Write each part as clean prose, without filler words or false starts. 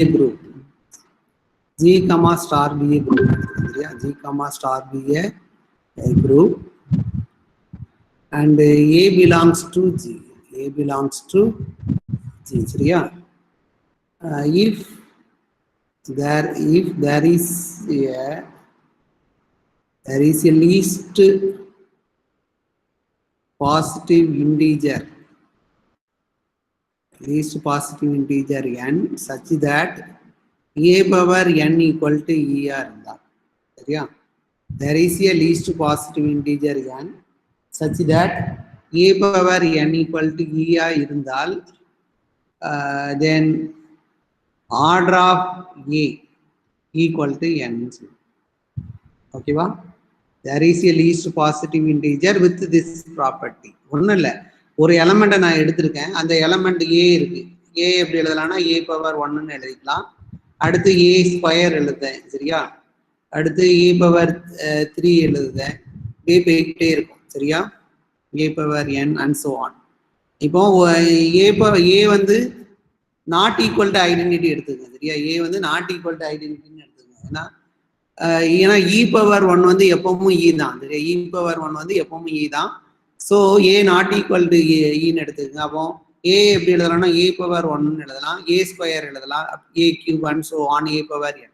group. G comma star be a group. G comma star be a group. And A belongs to G. A belongs to G. If there is a least positive integer n such that A power n equal to ER. There is a least positive integer n such that A power n equal to ER irundal, then order of A equal to n. Okay, there is a least positive integer with this property. ஒரு எலமெண்ட்டை நான் எடுத்திருக்கேன், அந்த element ஏ இருக்கு. ஏ எப்படி எழுதலாம்னா a power 1ன்னு எழுதிக்கலாம். அடுத்து ஏ square எழுதுதேன், சரியா? அடுத்து ஏ பவர் 3 எழுதுதேன். ஏ போயிட்டே இருக்கும், சரியா? A power n and so on. இப்போ ஏ வந்து நாட் ஈக்குவல் டு ஐடென்டிட்டி எடுத்துக்கங்க, சரியா? ஏ வந்து நாட் ஈக்குவல் டு ஐடென்டிட்டின்னு எடுத்துக்கங்க. ஏன்னா இ பவர் 1 வந்து எப்பவும் இ தான், சரியா? இ பவர் 1 வந்து எப்பவும் இ தான். So A not equal to ஈன்னு எடுத்துக்கங்க. அப்போ ஏ எப்படி எழுதலாம்னா ஏ பவர் 1ன்னு எழுதலாம், ஏ ஸ்கொயர் எழுதலாம், A cube and so on A power n.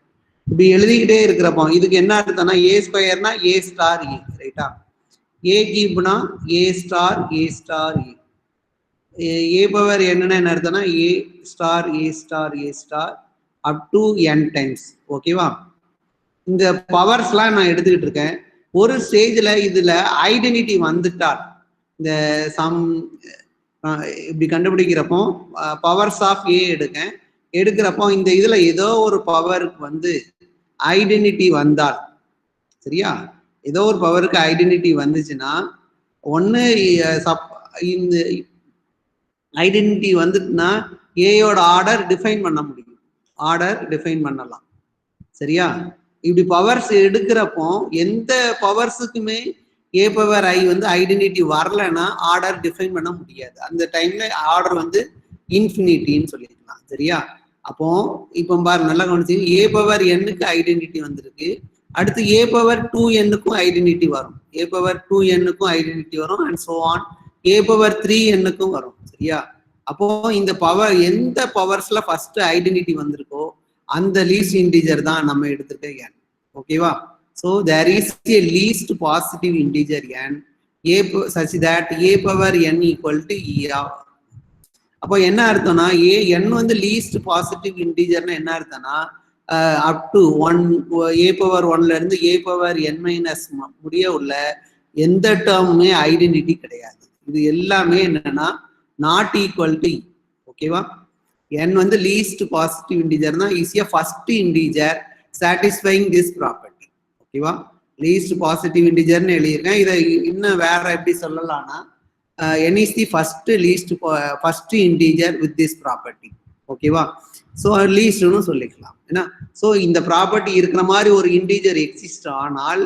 இப்படி எழுதிக்கிட்டே இருக்கிறப்போ இதுக்கு என்ன அர்த்தம்னா ஏ ஸ்கொயர்னா ஏ ஸ்டார் ஏ, ரைட்டா? ஏ கியூப்னா A star A star A. A power என்னன்னா என்ன அர்த்தம்னா A star A star A star up to n times. ஓகேவா? இந்த பவர்ஸ்லாம் நான் எடுத்துக்கிட்டு இருக்கேன். ஒரு ஸ்டேஜில் இதுல ஐடென்டிட்டி வந்துட்டால் இந்த சம் இப்படி கண்டுபிடிக்கிறப்போ பவர்ஸ் ஆஃப் ஏ எடுக்கிறப்போ இந்த இதுல ஏதோ ஒரு பவருக்கு வந்து ஐடென்டிட்டி வந்தால், சரியா? ஏதோ ஒரு பவருக்கு ஐடென்டிட்டி வந்துச்சுன்னா ஒன்று இந்த ஐடென்டிட்டி வந்துட்டுனா ஏயோட ஆர்டர் டிஃபைன் பண்ண முடியும், ஆர்டர் டிஃபைன் பண்ணலாம், சரியா? இப்படி பவர்ஸ் எடுக்கிறப்போ எந்த பவர்ஸுக்குமே ஏ பவர் ஐ வந்து ஐடென்டிட்டி வரலன்னா ஆர்டர் டிஃபைன் பண்ண முடியாது. அந்த டைம்ல ஆர்டர் வந்து இன்ஃபினிட்டின்னு சொல்லிக்கலாம், சரியா? அப்போ இப்போ பாரு, நல்லா கவனிச்சு, ஏ பவர் எண்ணுக்கு ஐடென்டிட்டி வந்திருக்கு. அடுத்து ஏ பவர் 2n-க்கும் ஐடென்டிட்டி வரும், ஏ பவர் 2n-க்கும் ஐடென்டிட்டி வரும் and so on A power 3n-க்கும் வரும், சரியா? அப்போ இந்த பவர் எந்த பவர்ஸ்ல ஃபர்ஸ்ட் ஐடென்டிட்டி வந்திருக்கோ அந்த லீஸ்ட் இன்டிஜர் தான் நம்ம எடுத்துருக்க n. ஓகேவா? So there is a least positive integer n such that a power n equal to e. அப்போ என்ன அர்த்தம்னா n வந்து லீஸ்ட் பாசிட்டிவ் இன்டிஜர்னா என்ன அர்த்தம்னா அப் டு 1 a பவர் 1ல இருந்து a பவர் n மைனஸ் முடிய உள்ள எந்த டேர்முமே ஐடென்டிட்டி கிடையாது. இது எல்லாமே என்னன்னா நாட் ஈக்குவல் டு e. ஓகேவா? n வந்து லீஸ்ட் பாசிட்டிவ் இன்டிஜர்னா is a first integer satisfying this property. ஓகேவா? லீஸ்ட் பாசிட்டிவ் இன்டிஜர்னு எழுதியிருக்கேன். இதை இன்னும் வேற எப்படி சொல்லலாம்னா n is the first integer with this property. ஓகேவா? ஸோ லீஸ்ட்னு சொல்லிக்கலாம். ஏன்னா ஸோ இந்த ப்ராப்பர்ட்டி இருக்கிற மாதிரி ஒரு இன்டிஜர் எக்ஸிஸ்ட் ஆனால்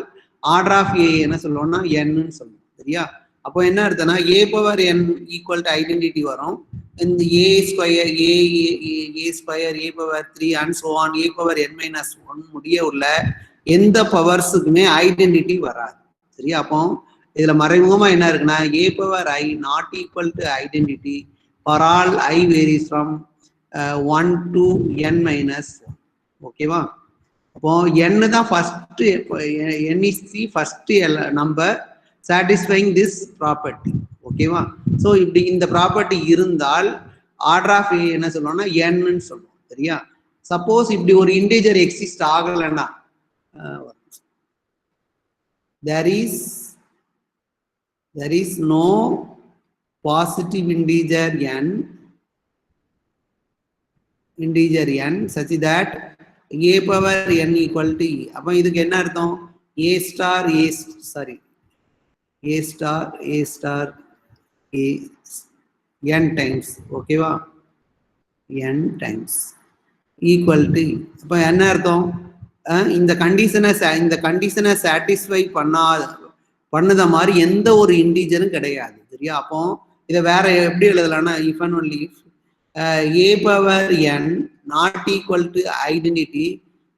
ஆர்டர் ஆஃப் ஏ என்ன சொல்லுவோம்னா n-ன்னு சொல்லுவோம், சரியா? அப்போ என்ன அர்த்தம்னா A power n equal to identity வரும். இந்த A square A square A power 3 and so on A power n minus 1 முடிய உள்ள எந்த பவர்ஸுக்குமே ஐடென்டிட்டி வராது, சரியா? அப்போ இதுல மறைமுகமா என்ன இருக்குன்னா A power i not equal to identity for all i varies from 1 to n minus 1. ஓகேவா? அப்போ n தான் first, n is the first number satisfying this property. ஓகேவா? ஸோ இப்படி இந்த ப்ராப்பர்ட்டி இருந்தால் ஆர்டர் ஆஃப் ஏ என்ன சொல்லுவோம்னா n-ன்னு சொல்லுவோம், சரியா? சப்போஸ் இப்படி ஒரு இன்டிஜர் எக்ஸிஸ்ட் ஆகலைன்னா there is no positive integer n such that a power n equal to e. அப்போ இதுக்கு என்ன அர்த்தம்? a star n டைம்ஸ், ஓகேவா? n times equal to. அப்போ என்ன அர்த்தம்? இந்த கண்டிஷனை சாட்டிஸ்ஃபை பண்ணத மாதிரி எந்த ஒரு இன்டிஜரும் கிடையாது, சரியா? அப்போ இதை வேற எப்படி எழுதலாம்னா if and only if a power n not equal to identity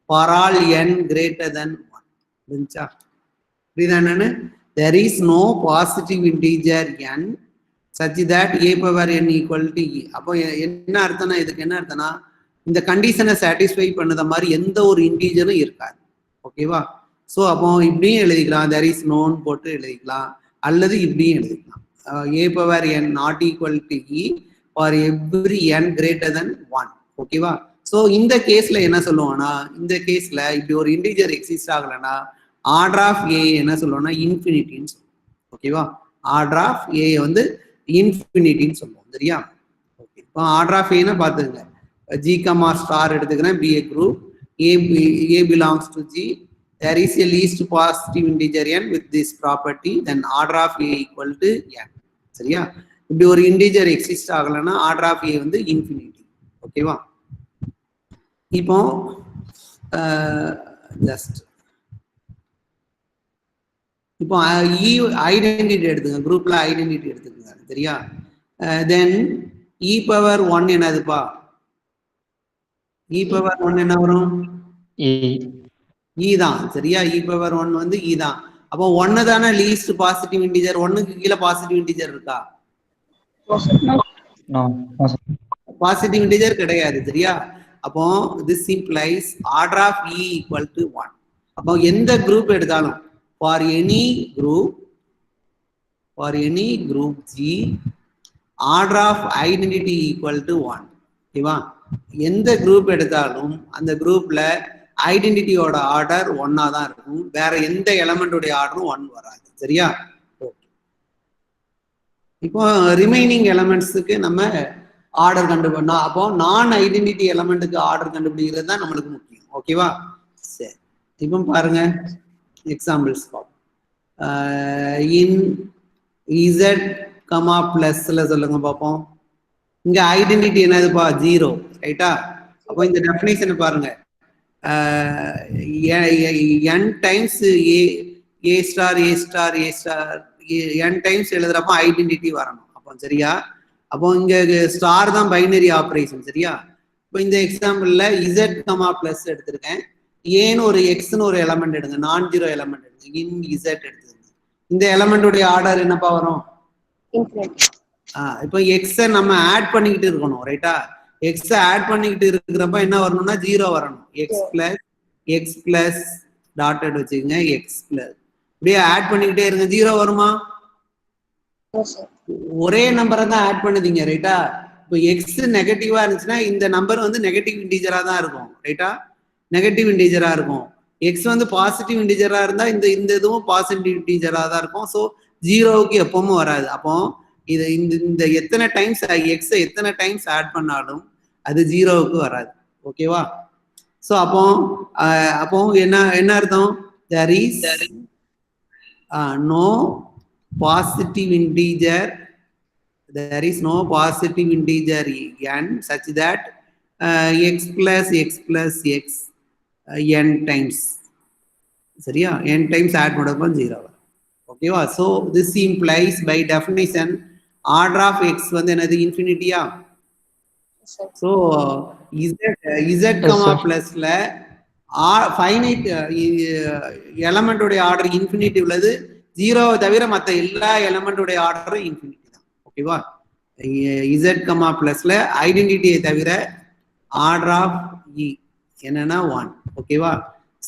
for all n greater than 1. புரிஞ்சா? புரியுதா என்னன்னு? there is no positive integer n such that a power n equal to e. அப்போ என்ன அர்த்தம்னா, இதுக்கு என்ன அர்த்தம்னா, இந்த கண்டிஷனை சாட்டிஸ்ஃபை பண்ணத மாதிரி எந்த ஒரு இன்டீஜரும் இருக்காது. ஓகேவா? ஸோ அப்போ இப்படியும் எழுதிக்கலாம், there is known போட்டு எழுதிக்கலாம், அல்லது இப்படியும் எழுதிக்கலாம், a power n not equal to e for every n greater than 1. ஓகேவா? ஸோ இந்த கேஸ்ல என்ன சொல்லுவோம்னா, இந்த கேஸ்ல இப்படி ஒரு இன்டீஜர் எக்ஸிஸ்ட் ஆகலைன்னா ஆர்டர் ஆஃப் ஏ என்ன சொல்லுவோம்னா இன்ஃபினிட்டின்னு சொல்லுவோம். ஓகேவா? ஆர்டர் ஆஃப் ஏ வந்து இன்ஃபினிட்டின்னு சொல்லுவோம். சரியா? ஓகே. இப்போ ஆர்டர் ஆஃப் ஏன்னா பார்த்துங்க, ஜி கமா ஸ்டார் எடுத்துக்கிறேன், be a group, a belongs to G, there is a least positive integer n with this property, then order of a equal to n. சரியா? இப்படி ஒரு இன்டிஜர் எக்ஸிஸ்ட் ஆகலைன்னா order of a வந்து infinity. ஓகேவா? இப்போ just இப்போ identity எடுத்துங்க, குரூப்ல ஐடென்டிட்டி எடுத்துக்கோங்க. சரியா? தென் இ பவர் 1 என்னதுப்பா? இ பவர் 1 என்ன வரும்? இ தான். சரியா? இ பவர் 1 வந்து இ தான். அப்போ 1 தானே லீஸ்ட் பாசிட்டிவ் இன்டிஜர். 1க்கு கீழே பாசிட்டிவ் இன்டிஜர் இருக்கா? பாசிட்டிவ் இன்டிஜர் கிடையாது. சரியா? அப்போ this implies order of e equal to 1. அப்போ எந்த குரூப் எடுத்தாலும் for any group G, order of identity equal to 1. ஓகேவா? எந்த குரூப் எடுத்தாலும் அந்த குரூப்ல ஐடென்டிட்டியோட ஆர்டர் 1ஆ தான் இருக்கும், வேற எந்த எலமெண்டோடைய ஆர்டரும் 1 வராது. சரியா? இப்போ ரிமைனிங் எலமெண்ட்ஸுக்கு நம்ம ஆர்டர் கண்டுபிடிக்கணும். அப்போ நான் ஐடென்டிட்டி எலமெண்ட்டுக்கு ஆர்டர் கண்டுபிடிக்கிறது தான் நம்மளுக்கு முக்கியம். ஓகேவா? சரி, இப்போ பாருங்க எக்ஸாம்பிள்ஸ் பார்ப்போம். இன் இசட் கமா பிளஸ்ல சொல்லுங்க பார்ப்போம். இங்க ஐடென்டிட்டி என்னதுப்பா? 0. ரைட்டா? அப்போ இந்த டெஃபினேஷன் பாருங்க, n times A star A star A star n times எழுதுறப்ப identity வரணும். அப்போ சரியா? அப்போ இங்க ஸ்டார் தான் பைனரி ஆப்ரேஷன். சரியா? இப்போ இந்த எக்ஸாம்பிள்ல இசட் கமா பிளஸ் எடுத்திருக்கேன், ஏன்னு ஒரு எக்ஸ்னு ஒரு எலமெண்ட் எடுங்க, நான் ஜீரோ எலமெண்ட் எடுங்க, இன் இசட் எடுத்துருங்க. இந்த எலமெண்டோடைய ஆர்டர் என்னப்பா வரும்? இப்போ எக்ஸை நம்ம ஆட் பண்ணிக்கிட்டு இருக்கணும். ரைட்டா? எக்ஸை ஆட் பண்ணிக்கிட்டு இருக்கிறப்ப என்ன வரணும்னா 0 வரணும். எக்ஸ் பிளஸ் டாட்டட் வச்சுக்கோங்க, எக்ஸ் பிளஸ் இப்படியே ஆட் பண்ணிக்கிட்டே இருங்க. 0 வருமா? ஒரே நம்பரை தான் ஆட் பண்ணுதீங்க. ரைட்டா? இப்போ எக்ஸ் நெகட்டிவா இருந்துச்சுன்னா இந்த நம்பர் வந்து நெகட்டிவ் இன்டீஜரா தான் இருக்கும். ரைட்டா? நெகட்டிவ் இன்டீஜரா இருக்கும். எக்ஸ் வந்து பாசிட்டிவ் இன்டீஜரா இருந்தா இந்த இதுவும் பாசிட்டிவ் இன்டீஜரா தான் இருக்கும். ஸோ 0க்கு எப்பவும் வராது. அப்போ இது இந்த எத்தனை டைம்ஸ் எக்ஸ் எத்தனை டைம்ஸ் ஆட் பண்ணாலும் அது 0க்கு வராது. ஓகேவா? ஸோ அப்போ என்ன அர்த்தம்? there is no positive integer n such that x plus x n times. சரியா? n times add பண்ணப்போ 0 வரும். ஓகேவா? So this implies by definition order of X வந்து என்னது? இன்ஃபினிட்டியா? ஸோ இசட் கமா பிளஸ்ல ஃபைனைட் எலமெண்டோடைய ஆர்டர் இன்ஃபினிட்டி உள்ளது, 0வை தவிர மற்ற எல்லா எலமெண்டோடைய ஆர்டரும் இன்ஃபினிட்டி தான். ஓகேவா? இசட் கமா பிளஸ்ல ஐடென்டிட்டியை தவிர ஆர்டர் ஆஃப் இ என்னன்னா 1. ஓகேவா?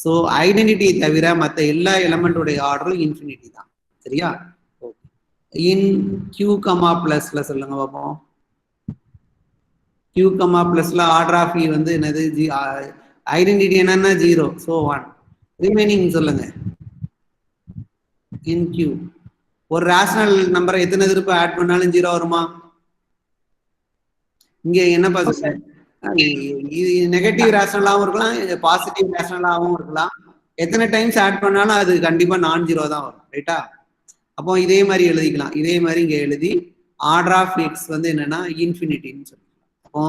ஸோ ஐடென்டிட்டியை தவிர மற்ற எல்லா எலமெண்டோடைய ஆர்டரும் இன்ஃபினிட்டி தான். சரியா? இன் கியூ கமா பிளஸ்ல சொல்லுங்க பார்ப்போம். கியூ கமா பிளஸ்ல ஆர்டர் ஆஃப் இ வந்து என்னது? ஐடென்டிட்டி என்னன்னா 0. ஸோ 1. ரிமைனிங் சொல்லுங்க. இன் கியூ ஒரு ரேஷனல் நம்பரை எத்தனை திருப்ப ஆட் பண்ணாலும் 0 வருமா? இங்க என்ன பாருங்க, இது நெகட்டிவ் ரேஷனலாகவும் இருக்கலாம், பாசிட்டிவ் ரேஷனலாகவும் இருக்கலாம். எத்தனை டைம்ஸ் ஆட் பண்ணாலும் அது கண்டிப்பா நான் 0 தான் வரும். ரைட்டா? அப்போ இதே மாதிரி எழுதிக்கலாம். இதே மாதிரி இங்க எழுதி ஆர்டர் ஆஃப் எக்ஸ் வந்து என்னன்னா இன்ஃபினிட்டின்னு சொல்லலாம். அப்போ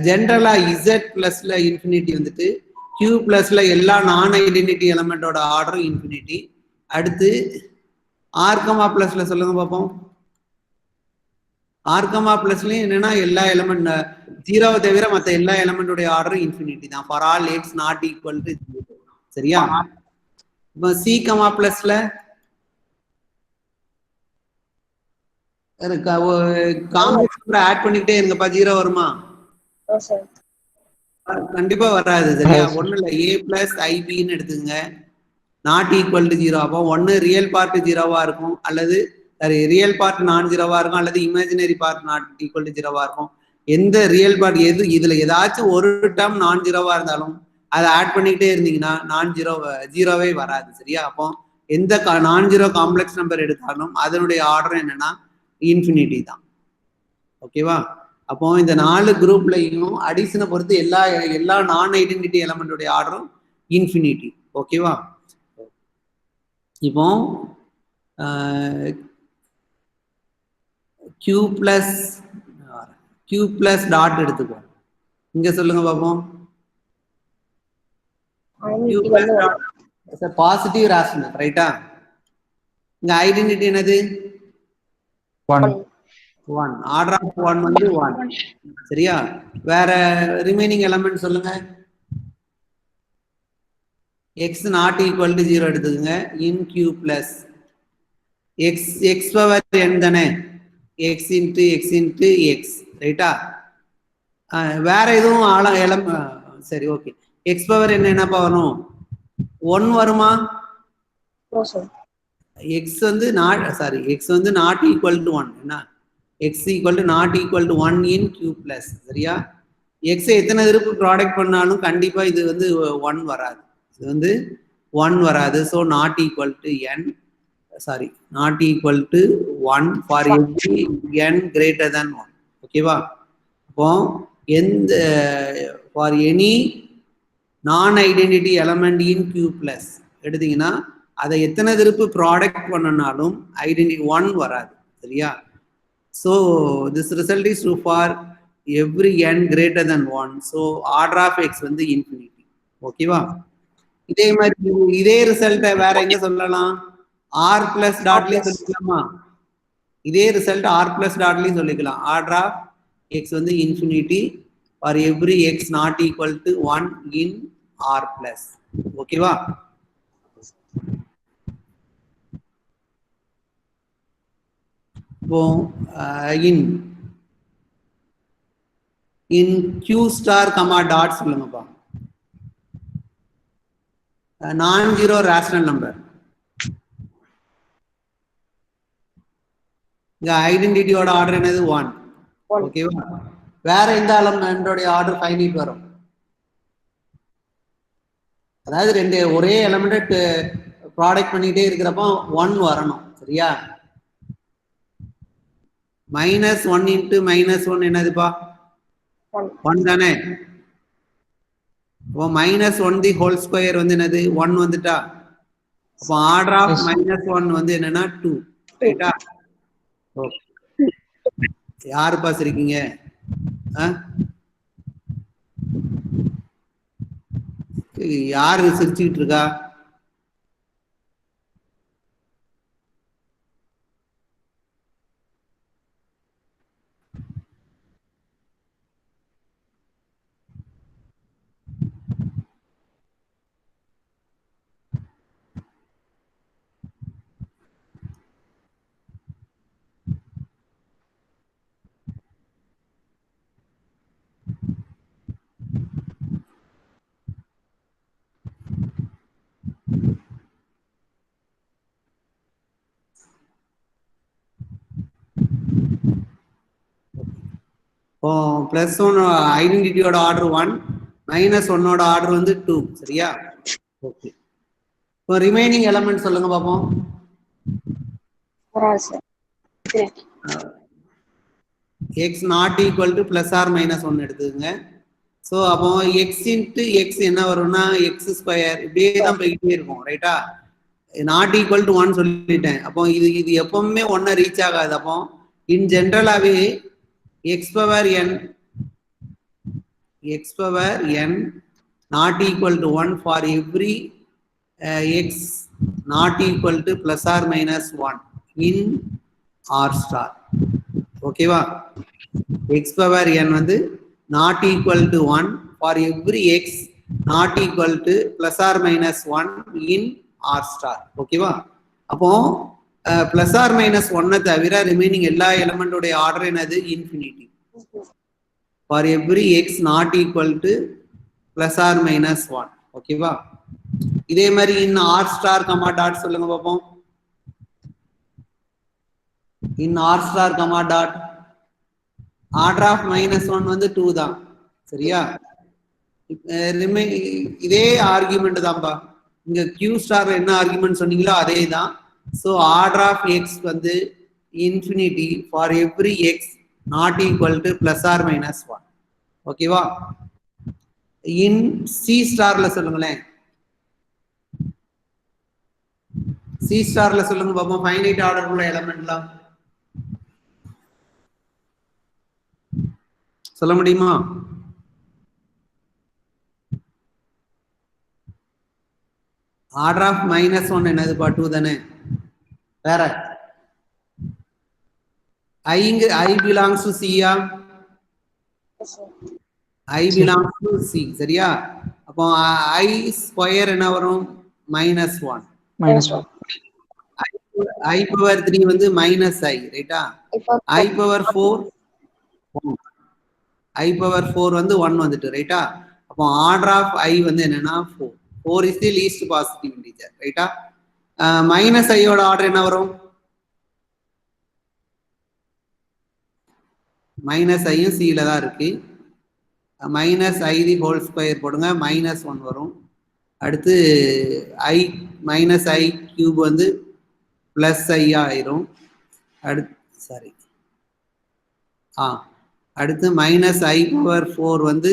ஜென்ரலா இசட் பிளஸ்ல இன்ஃபினிட்டி வந்துட்டு, கியூ பிளஸ்ல எல்லா நான் ஐடென்டிட்டி எலமெண்டோட ஆர்டரும் இன்ஃபினிட்டி. அடுத்து ஆர் கமா பிளஸ்ல சொல்லுங்க பார்ப்போம். ஆர்கமா பிளஸ்லயும் என்னன்னா எல்லா எலிமெண்ட் ஜீரோவை தவிர மற்ற எல்லா எலிமெண்டோட ஆர்டரும் இன்ஃபினிட்டி தான் for all X not equal to zero. சரியா? இப்போ சி கமா பிளஸ்ல காம்ப்ளெக்ஸ் ஆட் பண்ணிக்கிட்டே இருங்கப்பா, ஜீரோ வருமா? கண்டிப்பா வராது. சரியா? ஒண்ணு இல்ல, ஏ பிளஸ் ஐபின்னு எடுத்துங்க, நாட் ஈக்குவல் டு ஜீரோ. அப்போ ஒன்னு ரியல் பார்ட் ஜீரோவா இருக்கும், அல்லது ரியல் பார்ட் நான் ஜீரோவா இருக்கும், அல்லது imaginary part not equal to ஜீரோவா இருக்கும். எந்த ரியல் பார்ட் எது இதுல ஏதாச்சும் ஒரு டேர்ம் நான் ஜீரோவா இருந்தாலும் அதை ஆட் பண்ணிக்கிட்டே இருந்தீங்கன்னா ஜீரோவே வராது. சரியா? அப்போ எந்த நான் ஜீரோ காம்ப்ளெக்ஸ் நம்பர் எடுத்தாலும் அதனுடைய ஆர்டர் என்னன்னா இன்ஃபினிட்டி தான். ஓகேவா? அப்போ இந்த 4 குரூப்லையும் அடிஷனை பொறுத்து எல்லா நான் ஐடென்டிட்டி எலமெண்டோடைய ஆர்டரும் இன்ஃபினிட்டி. ஓகேவா? இப்போ Q பிளஸ் டாட் எடுத்துக்கோ. இங்க சொல்லுங்க பாப்போம். பாசிட்டிவ் ரேஷனல், ரைட்டா? இங்க ஐடென்டிட்டி என்னது? 1. ஆர்டர் ஆஃப் 1 வந்து 1. சரியா? வேற ரிமைனிங் எலிமெண்ட் சொல்லுங்க. x நாட் ஈக்குவல் டு 0 எடுத்துக்கங்க. இன் Q plus x power n தானே, x இன்ட்டு x, ரைட்டா? வேற எதுவும் சரி, ஓகே. x பவர் என்னப்பா வரும்? 1 வருமா? x வந்து நாட் ஈக்குவல் டு 1. என்ன? x equal to not equal to 1 in Q plus. சரியா? x எத்தனை திருப்பு ப்ராடக்ட் பண்ணாலும் கண்டிப்பா இது வந்து 1 வராது. இது வந்து 1 வராது. So not equal to not equal to 1 for every n greater than 1. ஓகேவா? அப்போ for any நான் ஐடென்டிட்டி எலமெண்ட் இன் Q பிளஸ் எடுத்தீங்கன்னா அதை எத்தனை திருப்பு ப்ராடக்ட் பண்ணனாலும் ஐடென்டிட்டி 1 வராது. சரியா? So this result is true for every n greater than 1. So order of x வந்து இன்ஃபினிட்டி. ஓகேவா? இதே மாதிரி இதே ரிசல்ட்டை வேற எங்க சொல்லலாம்? ஆர் பிளஸ் டாட்லயும் சொல்லிக்கலாமா? இதே ரிசல்ட் ஆர் பிளஸ் டாட்லயும் சொல்லிக்கலாம். ஆர்டர் ஆஃப் எக்ஸ் வந்து infinity for every X not equal to 1 in R plus. ஓகேவா? இப்போ in Q star comma dot சொல்லுங்கப்பா. நான் ஜீரோ ரேஷனல் நம்பர். இங்க ஐடென்டிட்டியோட ஆர்டர் என்னது? 1. ஓகேவா? வேற எந்த எலமெண்டோட ஆர்டர் ஃபைனைட் வரும்? அதாவது ஒரே எலமெண்ட் ப்ராடக்ட் பண்ணிட்டே இருக்கிறப்போ 1 வரணும். சரியா? -1 இன்ட்டு -1 என்னதுப்பா? 1 தானே? அப்போ -1 தி ஹோல் ஸ்கொயர் வந்து என்னது? 1 வந்துட்டா. அப்போ ஆர்டர் ஆஃப் -1 வந்து என்னன்னா 2. ரைட்டா? யாரு பாஸ் இருக்கீங்க? யாரு சிரிச்சுக்கிட்டு இருக்கா? +1 ஐடென்டிட்டியோட ஆர்டர் 1, -1ஓட ஆர்டர் வந்து 2. சரியா? ஓகே. இப்போ ரிமைனிங் எலிமெண்ட் சொல்லுங்க பாப்போம். x not equal to +or -1 எடுத்துக்கங்க. ஸோ அப்போ x இன்ட்டு x என்ன வரும்னா x ஸ்கொயர். இப்படியே தான் போய்கிட்டே இருக்கும். ரைட்டா? நாட் ஈக்குவல் டு 1 சொல்லிட்டேன். அப்போ இது எப்பவுமே 1 ரீச் ஆகாது. அப்போ இன் ஜென்ரலாவே x power n not equal to 1 for every x not equal to +or -1 in R star. ஓகேவா? எக்ஸ் பவர் n வந்து not equal to 1 for every X not equal to plus or minus 1 in R star. ஓகேவா? அப்போ plus or minus 1 தவிர remaining எல்லா எலிமெண்டோடைய order என்னது? Infinity. For every X not equal to plus or minus 1. ஓகேவா? இதே மாதிரி in R star comma dot சொல்லுங்க பாப்போம். இன் ஆர் ஸ்டார் கமா டாட் ஆர்டர் ஆஃப் மைனஸ் 1 வந்து 2 தான். சரியா? இதே ஆர்குமெண்ட் தான்ப்பா. இங்க கியூ ஸ்டார் என்ன ஆர்குமெண்ட் சொன்னீங்களோ அதே தான். ஸோ ஆர்டர் ஆஃப் எக்ஸ் வந்து infinity for every X not equal to plus or minus 1. ஓகேவா? இன் சி ஸ்டார்ல சொல்லுங்களேன். சி ஸ்டார்ல சொல்லுங்க பாப்போம். ஃபைனைட் ஆர்டர் உள்ள எலிமெண்ட்லாம் சொல்ல முடியுமா? ஆர்டர் ஆஃப் மைனஸ் 1 என்னதுப்பா? 2 தானே. வேற ஐ belongs to chia? I belongs to C. சரியா? அப்போ ஐ ஸ்கொயர் என்ன வரும்? மைனஸ் 1. ஐ பவர் 3 வந்து மைனஸ் ஐ. ரைட்டா? ஐ பவர் 4 ஐ பவர் 4 வந்து 1 வந்துட்டு. ரைட்டா? அப்போ ஆர்டர் ஆஃப் ஐ வந்து என்னன்னா 4. 4 is the least positive integer. ரைட்டா? மைனஸ் ஐயோட ஆர்டர் என்ன வரும்? மைனஸ் ஐயும் சில தான் இருக்கு. மைனஸ் ஐ தி ஹோல் ஸ்கொயர் போடுங்க, மைனஸ் 1 வரும். அடுத்து ஐ மைனஸ் ஐ கியூப் வந்து பிளஸ் ஐ ஆயிரும். அடுத்து சாரி அடுத்து மைனஸ் ஐ பவர் 4 வந்து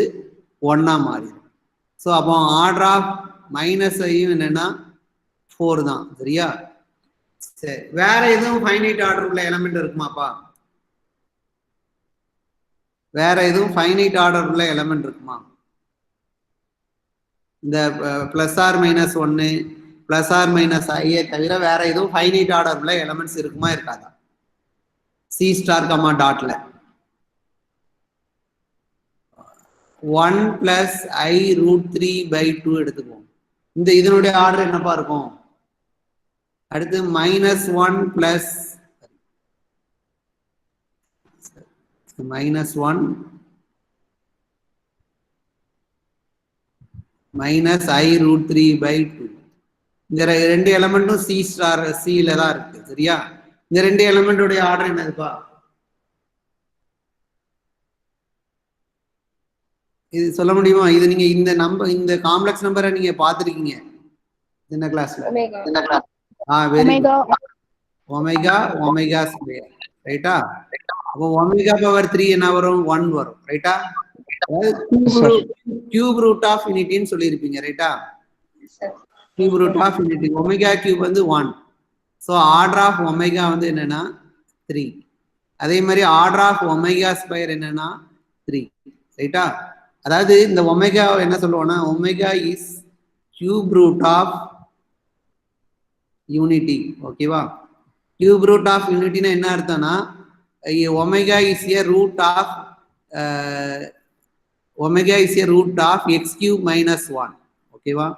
1 மாறிடும். ஸோ அப்போ ஆர்டர் ஆஃப் மைனஸ் ஐயும் என்னன்னா 4 தான். சரியா? சரி, வேற எதுவும் ஃபைனைட் ஆர்டர் உள்ள எலிமெண்ட் இருக்குமாப்பா? வேற எதுவும் ஃபைனைட் ஆர்டர் உள்ள எலிமெண்ட் இருக்குமா? இந்த plus or minus 1 plus or minus ஐயை தவிர வேற எதுவும் ஃபைனைட் ஆர்டர் உள்ள எலிமெண்ட்ஸ் இருக்குமா இருக்காதா? சி ஸ்டார் கமா டாட்ல 1 பிளஸ் ஐ ரூட் 3/2 எடுத்துக்குவோம். இந்த இதனுடைய ஆர்டர் என்னப்பா இருக்கும்? அடுத்து minus 1 plus minus 1 minus i root 3/2. இந்த ரெண்டு எலிமெண்ட்டும் சி ஸ்டார் சில தான் இருக்கு. சரியா? இந்த ரெண்டு எலிமெண்டோடைய ஆர்டர் என்னதுப்பா? இது சொல்ல முடியுமா? இது நீங்க இந்த நம்பர் இந்த காம்ப்ளெக்ஸ் நம்பரை நீங்க பாத்துருக்கீங்க என்ன கிளாஸ்ல? Omega omega square. ரைட்டா? அப்போ ஒமேகா பவர் 3 என்ன வரும்? 1 வரும். ரைட்டா? கியூப் ரூட் ஆஃப் யூனிட்டின்னு சொல்லியிருப்பீங்க. ரைட்டா? Cube root of unity omega cube வந்து 1. ஸோ ஆர்டர் ஆஃப் ஒமேகா வந்து என்னன்னா 3. அதே மாதிரி ஆர்டர் ஆஃப் ஒமேகா ஸ்கொயர் என்னன்னா 3. ரைட்டா? அதாவது இந்த ஒமேகா என்ன சொல்லுவோம்னா omega is cube root of unity. ஓகேவா? கியூப் ரூட் ஆஃப் யூனிட்டினா என்ன அர்த்தம்னா omega is a root of omega is a root of x cube minus 1. ஓகேவா?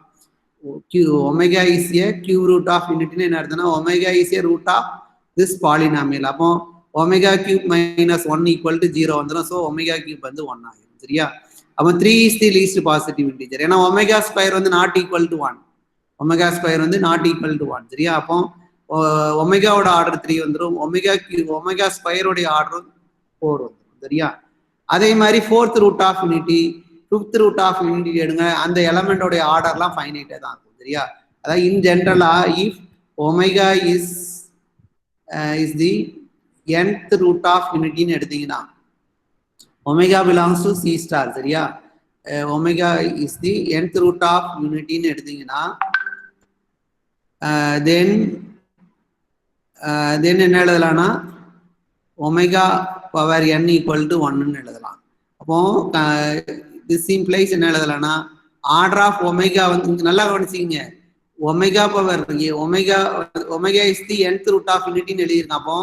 Omega is a cube root of யூனிட்டினா என்ன அர்த்தம்னா omega is a root of this polynomial. அப்போ omega cube minus 1 equal to 0 வந்துடும். So omega cube வந்து 1 ஆகும். சரியா? அப்போ 3 is the least positive integer. ஏன்னா ஒமேகா ஸ்கொயர் வந்து not equal to 1. Omega square வந்து நாட் ஈக்குவல் டு 1. சரியா? அப்போ ஒமேகாவோட ஆர்டர் 3 வந்துடும். ஒமேகா ஸ்கொயரோடைய ஆர்டர் 4 வந்துடும். சரியா? அதே மாதிரி 4th root of unity 5th root of unity எடுங்க. அந்த எலமெண்டோடைய ஆர்டர்லாம் ஃபைனைட்டே தான் இருக்கும். சரியா? அதாவது இன் ஜென்ரலா if omega is the nth root of யூனிட்டின்னு எடுத்தீங்கன்னா omega belongs to C star. சரியா? Omega is the nth root of யூனிட்டின்னு எடுத்தீங்கன்னா தென் என்ன எழுதலாம்னா omega power n equal to 1ன்னு எழுதலாம். அப்போ திஸ் இம்ப்ளைஸ் என்ன எழுதலாம்னா ஆர்டர் ஆஃப் ஒமேகா வந்து நல்லா கவனிச்சிங்க. Omega power omega is the nth root of யூனிட்டின்னு எழுதியிருக்கோம். அப்போ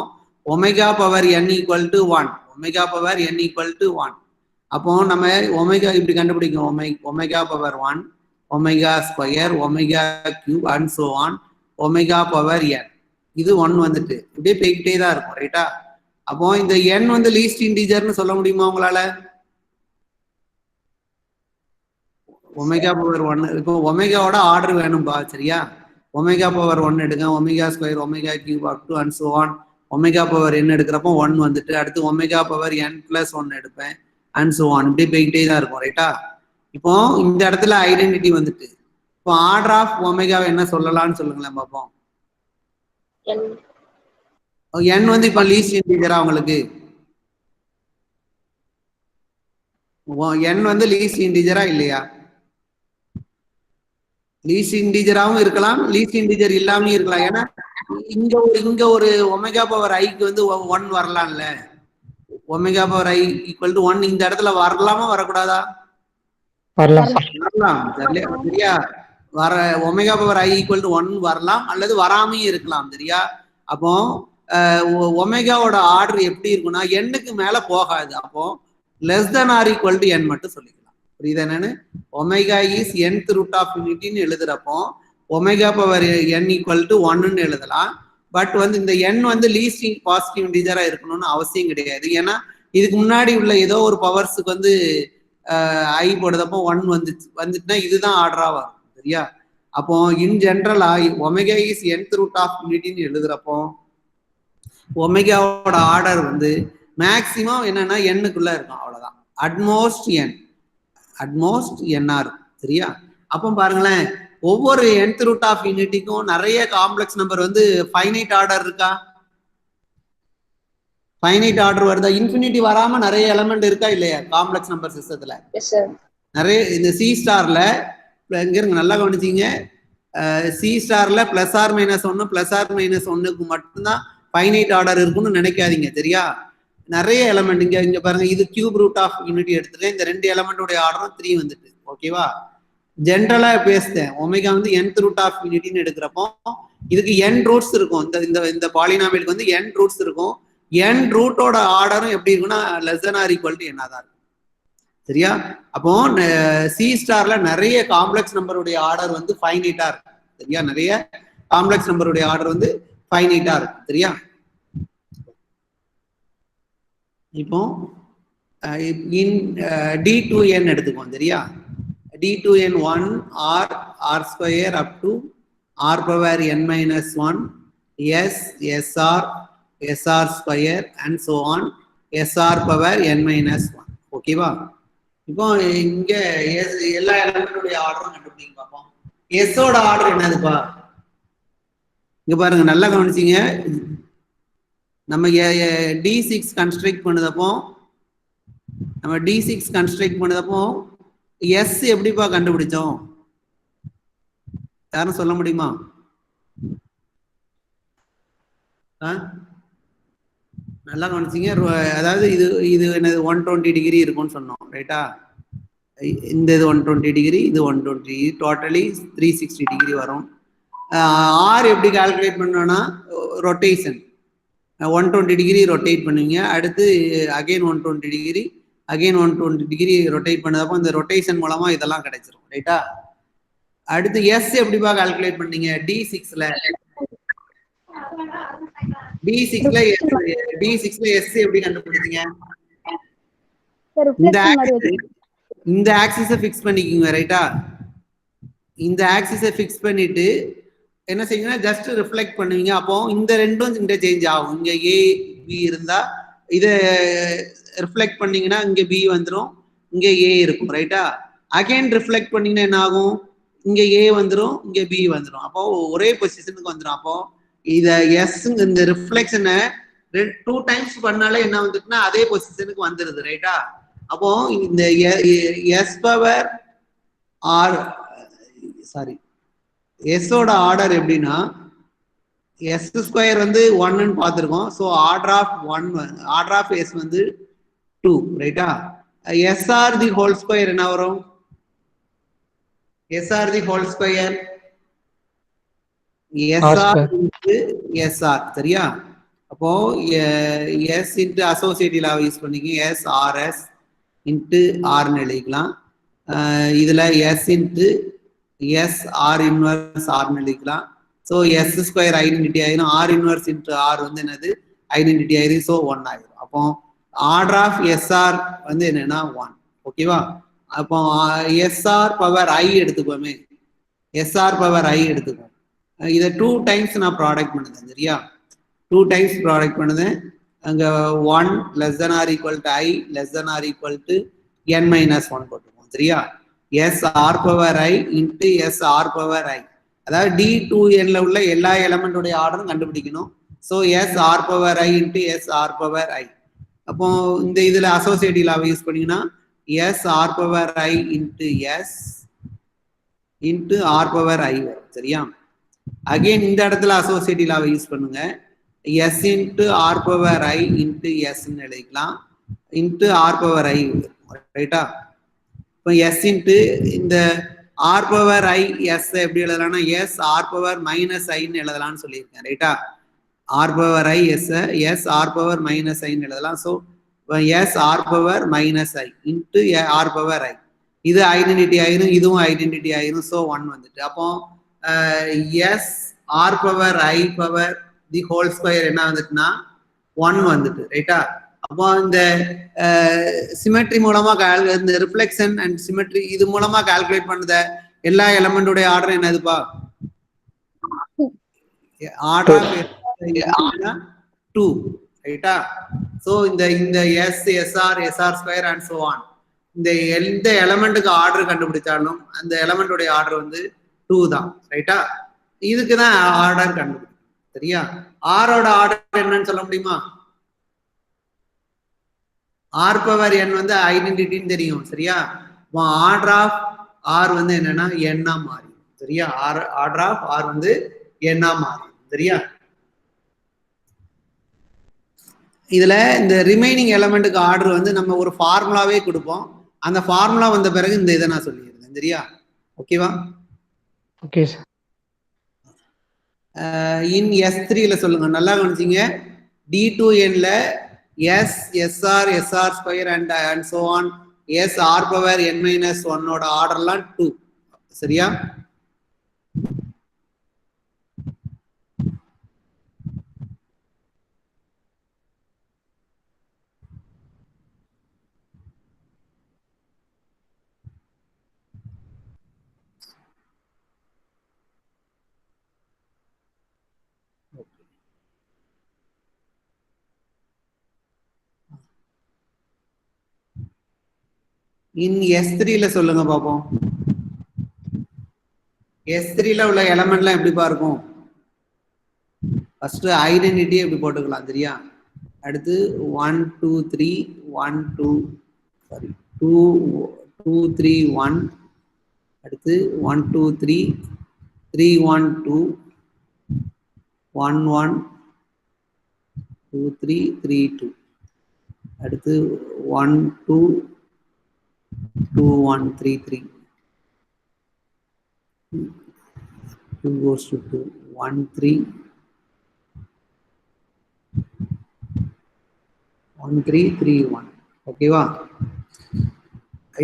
omega power n equal to 1, omega power n equal to 1. அப்போ நம்ம ஒமேகா இப்படி கண்டுபிடிக்கும், omega power 1, omega square, omega cube and so on, omega power n. இது 1 வந்துட்டு இப்படியே போய்கிட்டே தான் இருக்கும், ரைட்டா? அப்போ இந்த n வந்து லீஸ்ட் இன்டிஜர்னு சொல்ல முடியுமா உங்களால? ஒமேகா பவர் 1 இப்போ ஒமேகாவோட ஆர்டர் வேணும்பா, சரியா? ஒமேகா பவர் 1 எடுங்க, omega square, omega cube up to and so on, omega power n எடுக்கிறப்போ 1 வந்துட்டு அடுத்து ஒமேகா பவர் n பிளஸ் 1 எடுப்பேன் அண்ட் சோ ஆன், இப்படியே போய்கிட்டே தான் இருக்கும், ரைட்டா? இப்போ இந்த இடத்துல ஐடென்டிட்டி வந்துட்டு இப்போ ஆர்டர் ஆஃப் ஒமேகாவை என்ன சொல்லலாம்னு சொல்லுங்களேன் பார்ப்போம். n வந்து இப்போ லீஸ்ட் இன்டிஜரா உங்களுக்கு? n வந்து லீஸ்ட் இன்டிஜரா இல்லையா? லீஸ்ட் இன்டிஜராவும் இருக்கலாம், லீஸ்ட் இன்டிஜர் இல்லாம இருக்கலாம். ஏன்னா இங்க ஒரு ஒமேகா பவர் ஐக்கு வந்து 1 வரலாம்ல, omega power i equal to 1 இந்த இடத்துல வரலாமா வரக்கூடாதா? வரலாம், சரியா? வர omega power i equal to 1 வரலாம் அல்லது வராமையும் இருக்கலாம், சரியா? அப்போ ஒமேகாவோட ஆர்டர் எப்படி இருக்குன்னா எண்ணுக்கு மேல போகாது. அப்போ less than or equal to n மட்டும் சொல்லிக்கலாம். புரியுது என்னன்னு? Omega is nth root of யூனிட்டின்னு எழுதுறப்போ omega power n equal to 1ன்னு எழுதலாம். பட் வந்து இந்த n வந்து லீஸ்ட் பாசிட்டிவ் இன்டிஜரா இருக்கணும்னு அவசியம் கிடையாது. ஏன்னா இதுக்கு முன்னாடி உள்ள ஏதோ ஒரு பவர்ஸுக்கு வந்து ஐ போடுறப்போ 1 வந்துட்டுனா இதுதான் ஆர்டரா வரும், சரியா? அப்போ இன் ஜென்ரலா omega is nth root of யூனிட்டின்னு எழுதுறப்போ ஒமேகாவோட ஆர்டர் வந்து மேக்சிமம் என்னன்னா எண்ணுக்குள்ள இருக்கும், அவ்வளவுதான். அட்மோஸ்ட் என்னா இருக்கும், சரியா? அப்போ பாருங்களேன், ஒவ்வொரு nth ரூட் ஆஃப் யூனிட்டிக்கும் நிறைய காம்ப்ளெக்ஸ் நம்பர் வந்து ஃபைனைட் ஆர்டர் இருக்கா? ஃபைனைட் ஆர்டர் வருதா? இன்ஃபினிட்டி வராம நிறைய எலிமெண்ட் இருக்கா இல்லையா காம்ப்ளெக்ஸ் நம்பர் சிஸ்டத்துல? நிறைய. இந்த சி ஸ்டார்ல இங்க இருங்க, நல்லா கவனிச்சீங்க, சி ஸ்டார்ல plus or minus 1 plus or minus 1க்கு மட்டும்தான் ஃபைனைட் ஆர்டர் இருக்குன்னு நினைக்காதீங்க, சரியா? நிறைய எலிமெண்ட் இங்க பாருங்க, இது கியூப் ரூட் ஆஃப் யூனிட்டி எடுத்துட்டேன், இந்த 2 எலிமெண்டோட ஆர்டரும் 3 வந்துட்டு, ஓகேவா? ஜென்ரலா பேசுறேன், ஒமேகா வந்து nth ரூட் ஆஃப் யூனிட்டின்னு எடுக்கிறப்போ இதுக்கு n ரூட்ஸ் இருக்கும். இந்த பாலினாமியலுக்கு வந்து n ரூட்ஸ் இருக்கும். n ரூட்டோட ஆர்டரும் எப்படி இருக்குன்னா less than or equal to n தான் இருக்கும், சரியா? அப்போ சி ஸ்டார்ல நிறைய காம்ப்ளெக்ஸ் நம்பருடைய ஆர்டர் வந்து ஃபைனைட்டா இருக்கும், சரியா? நிறைய காம்ப்ளெக்ஸ் நம்பருடைய ஆர்டர் வந்து ஃபைனைட்டா இருக்கும், சரியா? இப்போ d2n எடுத்துக்கோம், சரியா? d2n 1 r square up to r power n minus 1 s sr square and so on sr power n minus 1, ஓகேவா? இப்போ இங்க எல்லா எலிமெண்டோட ஆர்டரும் கண்டுபிடிங்க பார்ப்போம். எஸ்ஸோட ஆர்டர் என்னதுப்பா? இங்க பாருங்க, நல்லா கவனிச்சீங்க, நம்ம d6 கன்ஸ்ட்ரக்ட் பண்ணதப்போ எஸ் எப்படிப்பா கண்டுபிடிச்சோம்? யாரும் சொல்ல முடியுமா? நல்லா கவனிச்சீங்க, அதாவது இது என்னது 120 டிகிரி இருக்கும்னு சொன்னோம், ரைட்டா? இந்த இது 120 டிகிரி, இது 120, டோட்டலி 360 டிகிரி வரும். ஆர் எப்படி கால்குலேட் பண்ணோம்னா ரொட்டேஷன் 120 டிகிரி ரொட்டேட் பண்ணுவீங்க, அடுத்து again 120 degree, again 120 degree rotate பண்ணதப்போ இந்த ரொட்டேஷன் மூலமா இதெல்லாம் கிடைச்சிரும், ரைட்டா? அடுத்து எஸ் எப்படிப்பா கால்குலேட் பண்ணீங்க? d6ல எஸ் எப்படி கண்டுபிடிச்சீங்க? இந்த ஆக்சிஸை ஃபிக்ஸ் பண்ணிக்கோங்க, ரைட்டா? இந்த ஆக்சிஸை ஃபிக்ஸ் பண்ணிட்டு என்ன செய்யுங்கன்னா ஜஸ்ட் ரிஃப்ளெக்ட் பண்ணுவீங்க. அப்போ இந்த ரெண்டும் இன்டர்சேஞ்ச் ஆகும். இங்க ஏ பி இருந்தா இதை ரிஃப்ளெக்ட் பண்ணீங்கன்னா இங்க பி வந்துடும், இங்க ஏ இருக்கும், ரைட்டா? அகைன் ரிஃப்ளெக்ட் பண்ணீங்கன்னா என்ன ஆகும்? இங்க ஏ வந்துடும், இங்க பி வந்துடும். அப்போ ஒரே பொசிஷனுக்கு வந்துடும். அப்போ இத எஸ் இந்த ரிஃப்ளெக்ஷனை 2 டைம்ஸ் பண்ணாலே என்ன வந்துட்டுன்னா அதே பொசிஷனுக்கு வந்துருது, ரைட்டா? அப்போ இந்த எஸ் பவர் ஆர் சாரி எஸ்ஸோட ஆர்டர் எப்படின்னா எஸ் ஸ்கொயர் வந்து 1ன்னு பார்த்துருக்கோம். ஸோ ஆர்டர் ஆஃப் எஸ் வந்து 2, ரைட்டா? எஸ்ஆர் தி ஹோல் ஸ்கொயர் என்ன வரும்? SR the whole square SR, சரியா? அப்போ எஸ் இன்ட்டு அசோசியேட்டிவ் லாவை யூஸ் பண்ணிக்க எஸ் ஆர்எஸ் இன்ட்டு ஆர்னு எழுதிக்கலாம். இதுல S into S R inverse ஆர்னு எழுதிக்கலாம். ஸோ எஸ் ஸ்கொயர் ஐடென்டிட்டி ஆயிரும், ஆர் இன்வர்ஸ் இன்ட்டு ஆர் வந்து என்னது ஐடென்டிட்டி ஆயிரும். ஸோ 1 ஆயிரும். அப்போ ஆர்டர் ஆஃப் எஸ்ஆர் வந்து என்னன்னா 1. ஓகேவா? அப்போ எஸ்ஆர் பவர் ஐ எடுத்துக்கோமே, எஸ்ஆர் பவர் ஐ எடுத்துக்கோம். இதை 2 டைம்ஸ் நான் ப்ராடக்ட் பண்ணுதேன். சரியா? 2 டைம்ஸ் ப்ராடக்ட் பண்ணுதேன். அங்க 1 less than or equal to I less than or equal to n minus 1 போட்டுருவோம். சரியா? S R power i into S R power i, அதாவது D2n உள்ள எல்லா எலமெண்டோடைய ஆர்டரும் கண்டுபிடிக்கணும். So S R power i into S R power i. அப்போ இந்த இதுல அசோசியேட்டிவ் லாவை யூஸ் பண்ணீங்கன்னா S R power i into S into R power i வரும். சரியா? அகைன் இந்த இடத்துல அசோசியேட்டிவ் லாவை யூஸ் பண்ணுங்க. S into R power i into எஸ்ன்னு எழுதிக்கலாம், இன்ட்டு ஆர் பவர் ஐ. ரைட்டா? இப்போ எஸ் இன்ட்டு இந்த ஆர் பவர் ஐ எஸ் எப்படி எழுதலாம்னா எஸ் ஆர் பவர் மைனஸ் ஐன்னு எழுதலாம்னு சொல்லியிருக்கேன். ரைட்டா? R power i S S R power minus ஐன்னு எழுதலாம். So S R power minus i into R power i, இது ஐடென்டிட்டி ஆயிரும், இதுவும் ஐடென்டிட்டி ஆயிரும். ஸோ 1 வந்துட்டு. அப்போ S R power I power the whole square என்ன வந்துட்டுனா 1 வந்துட்டு. ரைட்டா? அப்போ இந்த சிமெட்ரி மூலமா இந்த ரிஃப்ளெக்ஷன் அண்ட் சிமெட்ரி இது மூலமா கால்குலேட் பண்ணுத எல்லா எலமெண்டோட ஆர்டர் என்னதுப்பா? ஆர்டர் 2. ரைட்டா? சோ இந்த S SR SR square and so on, இந்த எந்த எலமெண்ட்டுக்கு ஆர்டர் கண்டுபிடிச்சாலும் அந்த எலமெண்டோட ஆர்டர் வந்து 2 தான். ரைட்டா? இதுக்கு தான் ஆர்டர் கண்டுபிடிக்கும். சரியா? ஆரோட ஆர்டர் என்னன்னு சொல்ல முடியுமா? ஆர் பவர் என் வந்து ஐடென்டிட்டின்னு தெரியும். சரியா? ஆர்டர் ஆஃப் ஆர் வந்து என்னன்னா எண்ணா மாறி. சரியா? ஆர்டர் ஆஃப் ஆர் வந்து எண்ணா மாறி. சரியா? இதுல இந்த ரிமைனிங் எலமெண்ட்டுக்கு ஆர்டர் வந்து நம்ம ஒரு ஃபார்முலாவே கொடுப்போம். அந்த ஃபார்முலா வந்த பிறகு இந்த இதை நான் சொல்லிடுறேன். சரியா? ஓகேவா? Okay sir. இன் S3ல சொல்லுங்க. நல்லா கவனிச்சிங்க. D2nல S SR SR square and so on S R power n minus 1 ஆர்டர்லாம் 2. சரியா? இன் S3ல சொல்லுங்க பாப்போம். S3ல உள்ள எலமெண்ட்லாம் எப்படிப்பா இருக்கும்? ஃபர்ஸ்ட் ஐடென்டிட்டி எப்படி போட்டுக்கலாம். சரியா? அடுத்து 1 2 3 1 2 சாரி 2 2 3 1, அடுத்து 1 2 3 3 1 2 1 1 2 3 3 2, அடுத்து 1 2 2 1 3 3 2 goes to 2 1 3 1 3 3 1. ஓகேவா?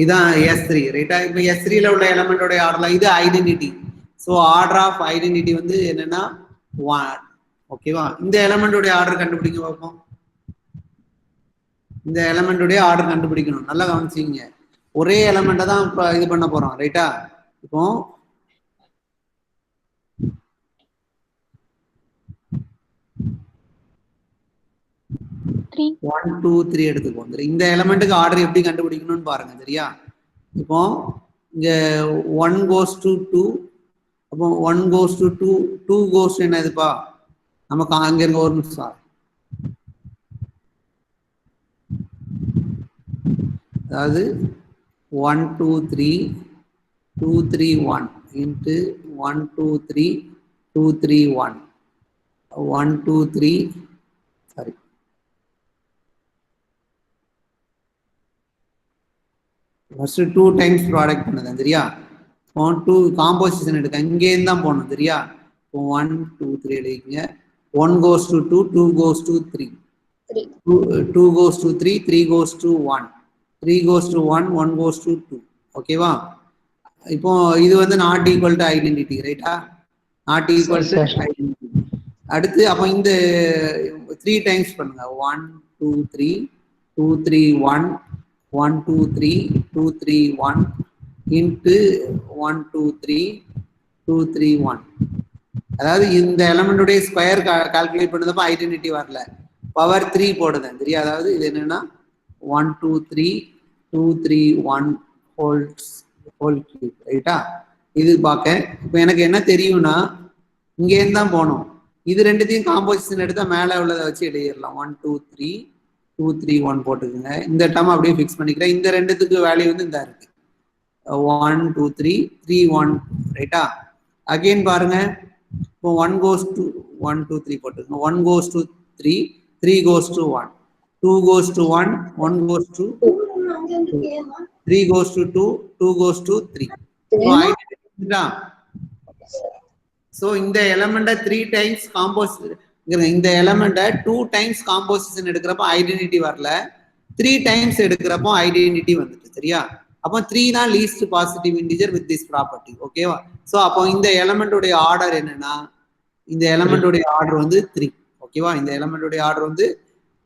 இதான் S3. ரைட்டா? இப்போ S3ல உள்ள எலமெண்டோட ஆர்டர் இது identity. So order of identity வந்து என்னன்னா 1. ஓகேவா? இந்த எலமெண்டோட ஆர்டர் கண்டுபிடிக்க பார்ப்போம். இந்த எலமெண்டோட ஆர்டர் கண்டுபிடிக்கணும். நல்லா கவனிச்சிங்க. ஒரே எலமெண்ட்டை தான் இது பண்ண போறோம். ரைட்டா? இப்போ 1 2 3 எடுத்துக்குவோம். இந்த எலமெண்ட்டுக்கு ஆர்டர் எப்படி கண்டுபிடிக்கணும்னு பாருங்க. சரியா? இப்போ இங்க 1 goes to 2, அப்போ 1 goes to 2 2 goes to என்னதுப்பா? நமக்கு அங்க இருக்க ஒரு நிமிஷம், அதாவது 1 2 3 2 3 1 into 1 2 3 2 3 1 1 2 3 sorry first 2 times product பண்ணதான். சரியா? 2 காம்போசிஷன் எடுக்க இங்கேருந்து தான் போகணும். சரியா? இப்போ 1 2 3 எழுதிக்கங்க. 1 goes to 2, 2 goes to 3. 2 goes to 3, 3 goes to 1. 3 goes to 1, 1 goes to 2. ஓகேவா? இப்போ இது வந்து நாட் ஈக்குவல் டு ஐடென்டிட்டி, ரைட்டா? Not equal to identity. அடுத்து அப்போ இந்த 3 டைம்ஸ் பண்ணுங்க. 1 2 3 2 3 1 1 2 3 2 3 1 இன்ட்டு 1 2 3 2 3 1. அதாவது இந்த எலமெண்டுடைய ஸ்கொயர் கால்குலேட் பண்ணதப்ப ஐடென்டிட்டி வரல, பவர் 3 போடுதேன் சரியா? அதாவது இது என்னன்னா 1 2 3 2 3 1 ஹோல் கியூப், ரைட்டா? இது பார்க்க இப்போ எனக்கு என்ன தெரியும்னா இங்கேருந்து தான் போகணும். இது ரெண்டுத்தையும் காம்போசிஷன் எடுத்தா மேலே உள்ளதை வச்சு எழுதிடலாம். 1 2 3 2 3 1 போட்டுக்குங்க. இந்த டேர்ம் அப்படியே ஃபிக்ஸ் பண்ணிக்கிறேன். இந்த ரெண்டுத்துக்கு வேல்யூ வந்து இந்த இருக்கு 1 2 3 3 1, ரைட்டா? அகெயின் பாருங்க, இப்போ 1 goes to 1 2 3 போட்டுக்கோங்க. 1 goes to 3 3 goes to 1 2 goes to 1 1 goes to 3 goes to 2 2 goes to 3. So இந்த எலமெண்ட்டை 3 டைம்ஸ் காம்போசிஷன், இந்த எலமெண்ட்டை 2 டைம்ஸ் காம்போசிஷன் எடுக்கிறப்போ ஐடென்டிட்டி வரல, 3 டைம்ஸ் எடுக்கிறப்போ ஐடென்டிட்டி வந்துட்டு சரியா? அப்போ 3 தான் least positive integer with this property. ஓகேவா? ஸோ அப்போ இந்த எலமெண்ட்டுடைய ஆர்டர் என்னன்னா, இந்த எலமெண்ட்டுடைய ஆர்டர் வந்து 3. ஓகேவா? இந்த எலமெண்ட்டுடைய ஆர்டர் வந்து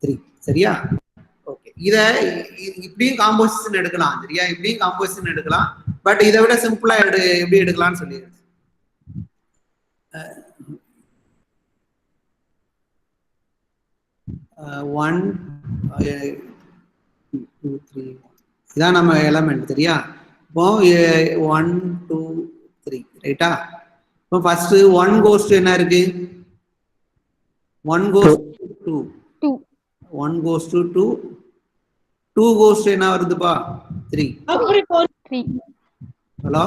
3 சரியா? ஓகே, இதை இப்படியும் காம்போசிஷன் எடுக்கலாம் சரியா? இப்படியும் காம்போசிஷன் எடுக்கலாம். பட் இதை விட சிம்பிளா எப்படி எடுக்கலாம்னு சொல்லிடுறேன். 1 2 3 இதான் நம்ம எலமெண்ட் சரியா? இப்போ 1 2 3, ரைட்டா? இப்போ ஃபர்ஸ்ட் 1 goes to என்ன இருக்கு? 1 goes to 2 1 goes to 2 2 goes to என்ன வருதுப்பா? 3. ஹலோ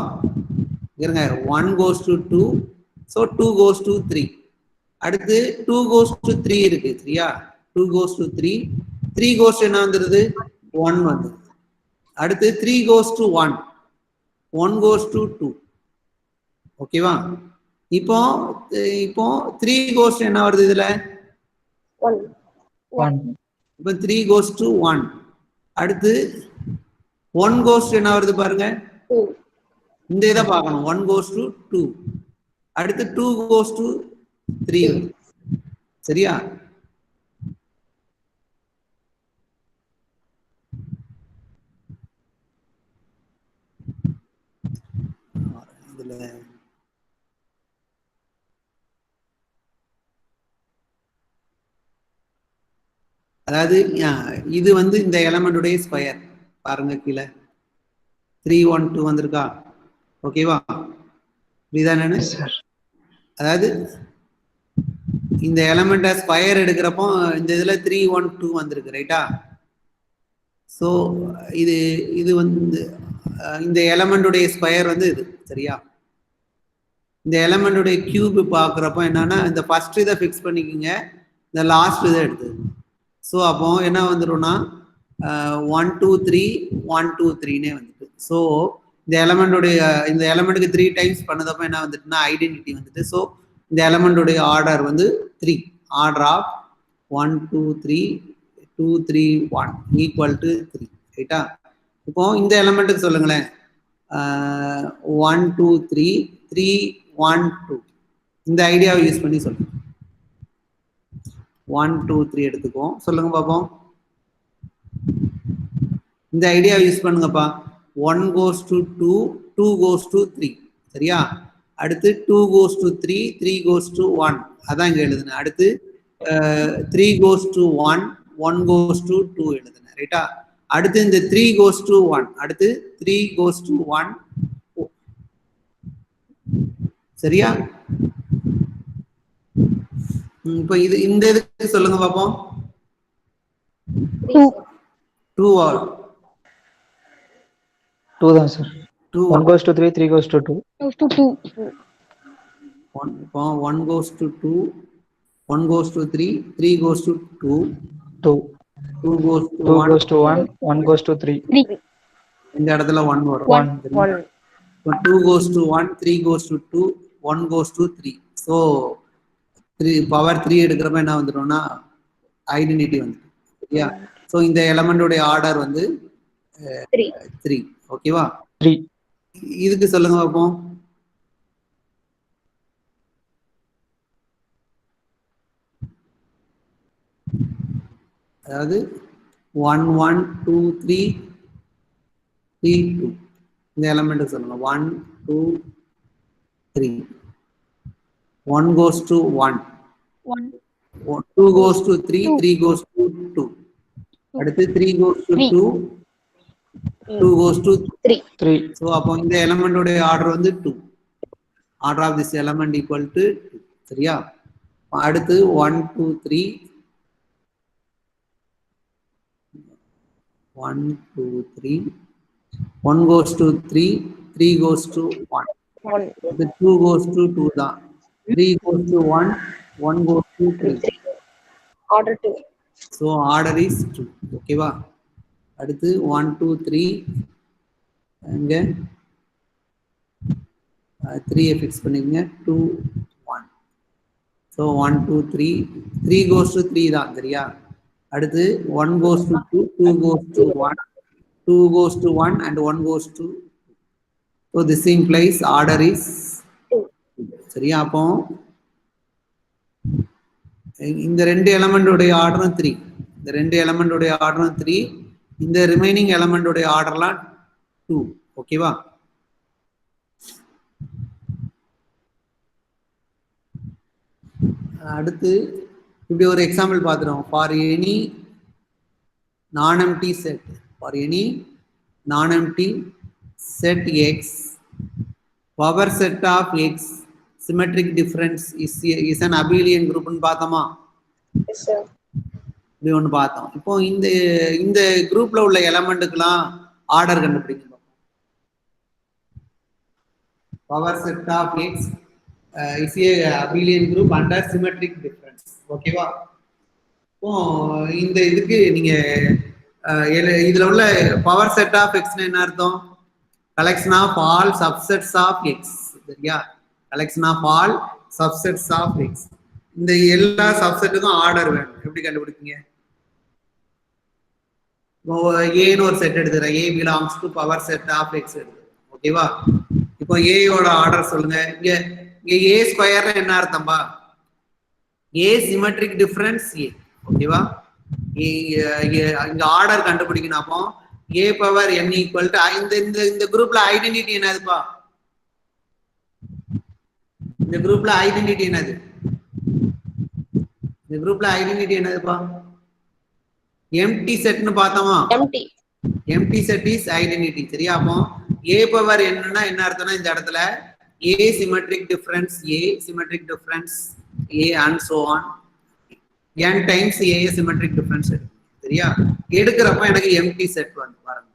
இருங்க, 1 goes to 2, so 2 goes to 3. அடுத்து 2 goes to 3 இருக்கு சரியா? 2 goes to 3 3 goes to என்ன வந்துருது? 1 வந்து. அடுத்து 3 goes to 1 1 goes to 2. ஓகேவா? இப்போ 3 goes to என்ன வருது இதுல? 1. இப்போ 3 goes to 1. அடுத்து 1 goes to என்ன வருது பாருங்க? 2. இந்த இதை பார்க்கணும். 1 goes to 2. அடுத்து 2 goes to 3 சரியா? இதுல அதாவது இது வந்து இந்த எலமெண்டுடைய ஸ்கொயர் பாருங்க, கீழே 3 1 2 வந்திருக்கா? ஓகேவா? இதுதானே? அதாவது இந்த எலமெண்ட்டை ஸ்கொயர் எடுக்கிறப்போ இந்த இதுல 3 1 2 வந்திருக்கு, ரைட்டா? ஸோ இது வந்து இந்த எலமெண்டுடைய ஸ்கொயர் வந்து இது சரியா? இந்த எலமெண்டுடைய கியூப் பார்க்குறப்போ என்னன்னா, இந்த ஃபர்ஸ்ட் இதை ஃபிக்ஸ் பண்ணிக்கிங்க, இந்த லாஸ்ட் இதை எடுத்து. ஸோ அப்போ என்ன வந்துடும்னா 1 2 3 1 2 3னே வந்துட்டு. ஸோ இந்த எலமெண்ட்டுக்கு 3 டைம்ஸ் பண்ணதப்போ என்ன வந்துட்டுன்னா ஐடென்டிட்டி வந்துட்டு. ஸோ இந்த எலமெண்ட்டுடைய ஆர்டர் வந்து 3, ஆர்டர் ஆஃப் 1 2 3 2 3 1 ஈக்குவல் டு 3, ரைட்டா? இப்போ இந்த எலமெண்ட்டுக்கு சொல்லுங்களேன், 1 2 3 3 1 2 இந்த ஐடியாவை யூஸ் பண்ணி சொல்லுங்க. 1 2 3 எடுத்துக்குவோம், சொல்லுங்க பாப்போம். இந்த ஐடியா யூஸ் பண்ணுங்கப்பா. 1 goes to 2 2 goes to 3 சரியா? அடுத்து 2 goes to 3 3 goes to 1 அதான் இங்க எழுதுனேன். அடுத்து 3 goes to 1 1 goes to 2 எழுதுனேன், ரைட்டா? அடுத்து இந்த 3 goes to 1 அடுத்து 3 goes to 1 சரியா? இப்போ இந்த இதுக்கு சொல்லுங்க பாப்போம். 2 or 2 தான் sir. 1 goes to 3 3 goes to 2 1 goes to 2 1 goes to 3 3 goes to 2 2 goes to 1 goes to 1 1 goes to 3 இந்த இடத்துல 1 வரும். 2 goes to 1 3 goes to 2 1 goes to 3. So power 3 எடுக்கிறப்ப என்ன வந்துடும்னா ஐடென்டிட்டி வந்துடும் சரியா. ஸோ இந்த எலமெண்டோடைய ஆர்டர் வந்து 3 ஓகேவா. 3 இதுக்கு சொல்லுங்க பார்ப்போம். அதாவது 1 1 2 3 3 2 இந்த எலமெண்ட் சொல்லுங்க. 1 2 3 1 goes to 1 2 goes to 3 3 goes to 2 அடுத்து 3 goes to 2 2 goes to 3 so அப்போ இந்த எலமெண்டோட ஆர்டர் வந்து 2 order of this element equal to 2 சரியா. அடுத்து 1 2 3 1 2 3 1 goes to 3 3 goes to 1 the 2 goes to 2 தான் 3 goes to 1 1 goes to 3 order 2 so order is 2 ஓகேவா. அடுத்து 1 2 3 அங்க 3 ஃபிக்ஸ் பண்ணிக்கங்க 2 1 so 1 2 3 3 goes to 3 தான் சரியா. அடுத்து 1 goes to 2 2 goes to 1 2 goes to 1 and 1 goes to 2 so this implies order is 2 சரியா. அப்போ இந்த ரெண்டு எலமெண்டோட ஆர்டரும் 3 இந்த ரெண்டு எலமெண்டோட ஆர்டரும் 3 இந்த ரிமைனிங் எலமெண்டோட ஆர்டர்லாம் 2 ஓகேவா. அடுத்து இப்படி ஒரு எக்ஸாம்பிள் பார்த்துறோம். For any non-empty set for any non-empty set x power set of x symmetric difference is an abelian group னு பார்த்தோமா. yes sir இப்படி ஒன்று பார்த்தோம். இப்போ இந்த இந்த குரூப்ல உள்ள எலமெண்ட்டுக்கெல்லாம் ஆர்டர் கண்டுபிடிக்கணும். Power set of X is a abelian group under symmetric difference ஓகேவா. இப்போ இந்த இதுக்கு நீங்க இதுல உள்ள பவர் செட் ஆஃப் எக்ஸ்னா என்ன அர்த்தம்? Collection of all subsets of X சரியா. Collection of all subsets of X. இந்த எல்லா சப்செட்டுக்கும் ஆர்டர் வேணும். எப்படி கண்டுபிடிப்பீங்க? ஏன்னு ஒரு செட் எடுத்துக்கிறேன். A belongs to power set of X எடுத்துக்கிறேன் ஓகேவா. இப்போ ஏயோட ஆர்டர் சொல்லுங்க. இங்க ஏ ஸ்கொயர் என்ன அர்த்தம்பா? ஏ சிமெட்ரிக் டிஃபரன்ஸ் ஏ ஓகேவா. இங்க ஆர்டர் கண்டுபிடிக்கணும். அப்போ ஏ பவர் n ஈக்குவல் டு இந்த குரூப்ல ஐடென்டிட்டி என்னதுப்பா? இந்த குரூப்ல ஐடென்டிட்டி என்னது? இந்த குரூப்ல ஐடென்டிட்டி என்னதுப்பா? எம்டி செட்னு பார்த்தோமா. எம்டி செட் இஸ் ஐடென்டிட்டி சரியா. அப்போ ஏ பவர் என்னன்னா என்ன அர்த்தம்னா இந்த இடத்துல A symmetric difference A symmetric difference A and so on n times A symmetric difference சரியா. எடுக்கிறப்ப எனக்கு எம்டி செட் வந்து பாருங்க.